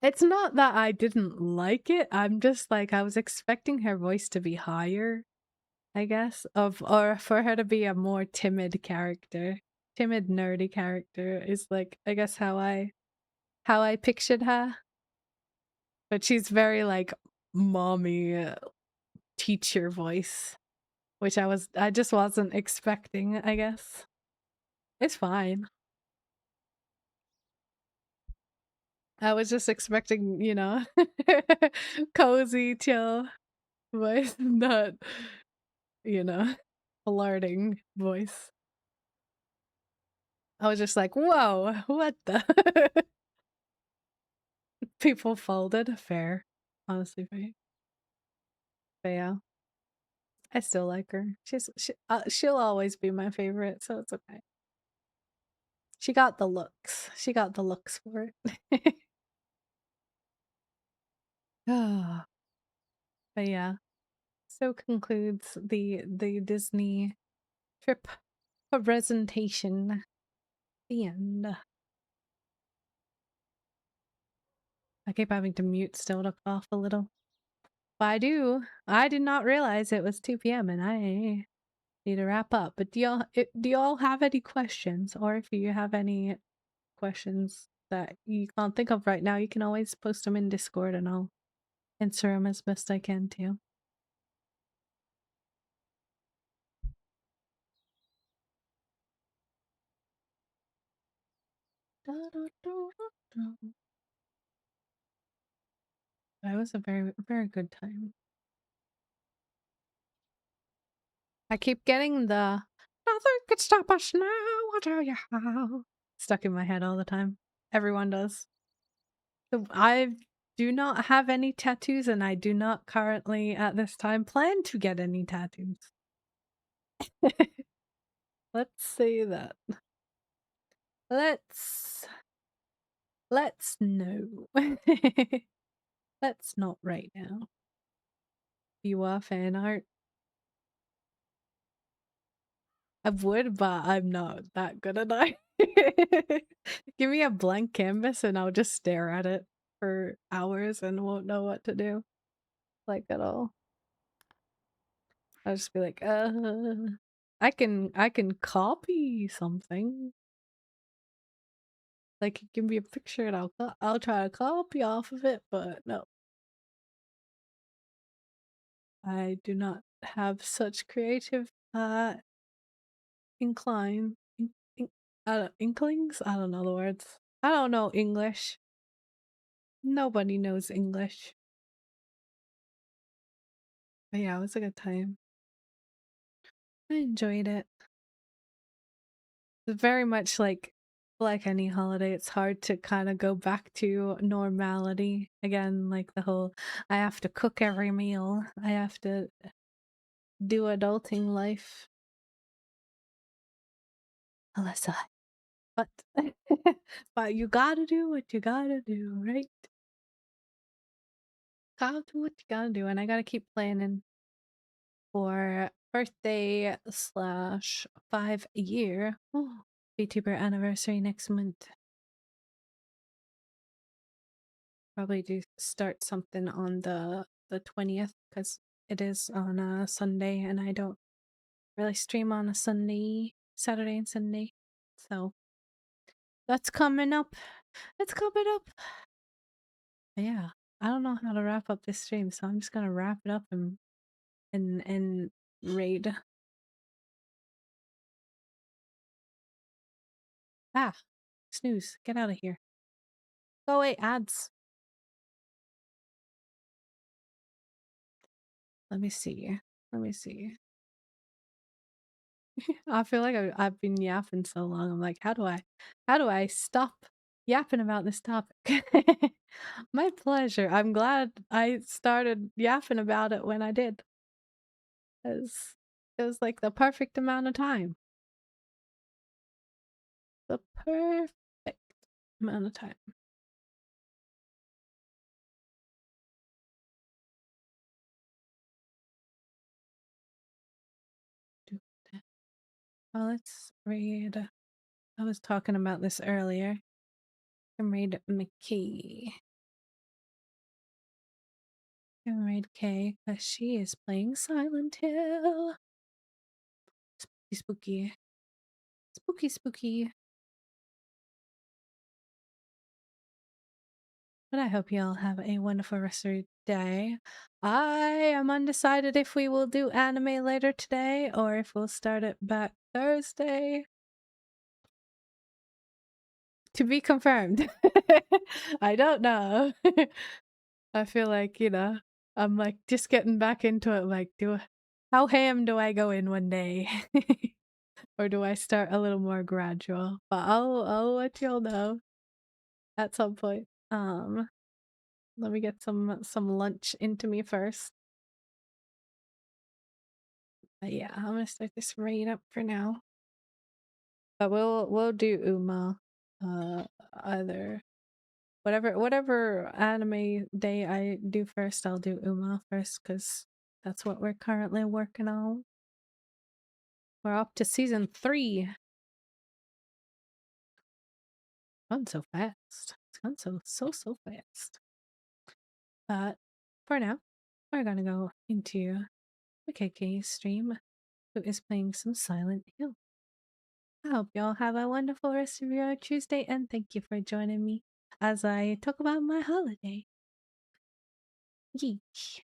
It's not that I didn't like it. I'm just like I was expecting her voice to be higher, I guess, or for her to be a more timid character. Timid nerdy character is like I guess how I pictured her. But she's very like mommy teacher voice, which I just wasn't expecting, I guess. It's fine. I was just expecting, cozy, chill voice, not, you know, flirting voice. I was just like, whoa, what the? People folded. Fair. Honestly, fair. But yeah, I still like her. She'll always be my favorite, so it's okay. She got the looks. She got the looks for it. Ah, but yeah, so concludes the Disney trip presentation. The end. I keep having to mute still to cough a little. But I did not realize it was 2 p.m. and I need to wrap up. But do y'all have any questions? Or if you have any questions that you can't think of right now, you can always post them in Discord and I'll answer them as best I can too. It was a very, very good time. I keep getting the "nothing could stop us now, I'll tell you how" stuck in my head all the time. Everyone does. So I do not have any tattoos, and I do not currently at this time plan to get any tattoos. Let's say that. Let's no. Let's not right now. You are fan art. I would, but I'm not that good at art. Give me a blank canvas and I'll just stare at it for hours and won't know what to do. Like at all. I'll just be like, I can copy something. Like give me a picture and I'll try to copy off of it, but no. I do not have such creative incline inklings? I don't know the words. I don't know English. Nobody knows English. But yeah, it was a good time. I enjoyed it. It's very much like any holiday, it's hard to kind of go back to normality again, like the whole I have to cook every meal. I have to do adulting life. Alyssa. But but you gotta do what you gotta do, right? Gotta do what you gotta do, and I gotta keep planning for birthday slash 5 year VTuber anniversary next month. Probably do start something on the 20th because it is on a Sunday, and I don't really stream on a Saturday and Sunday. So that's coming up. It's coming up. But yeah, I don't know how to wrap up this stream, so I'm just gonna wrap it up and raid. Ah, snooze. Get out of here. Go away, ads. Let me see. Let me see. I feel like I've been yapping so long. I'm like, how do I stop yapping about this topic? My pleasure. I'm glad I started yapping about it when I did. It was like the perfect amount of time. The perfect amount of time. Oh, let's read. I was talking about this earlier. I can read McKee. I can read Kay because she is playing Silent Hill. Spooky, spooky. Spooky, spooky. But I hope you all have a wonderful rest of your day. I am undecided if we will do anime later today or if we'll start it back Thursday. To be confirmed. I don't know. I feel like, I'm like just getting back into it. Like, how ham do I go in one day? Or do I start a little more gradual? But I'll let y'all know at some point. Let me get some lunch into me first. But yeah, I'm gonna start this raid up for now. But we'll do Uma, either whatever anime day I do first, I'll do Uma first because that's what we're currently working on. We're up to season 3. Gone so fast. It's gone so fast. But for now, we're gonna go into the KK's stream, who is playing some Silent Hill. I hope y'all have a wonderful rest of your Tuesday, and thank you for joining me as I talk about my holiday. Yeesh.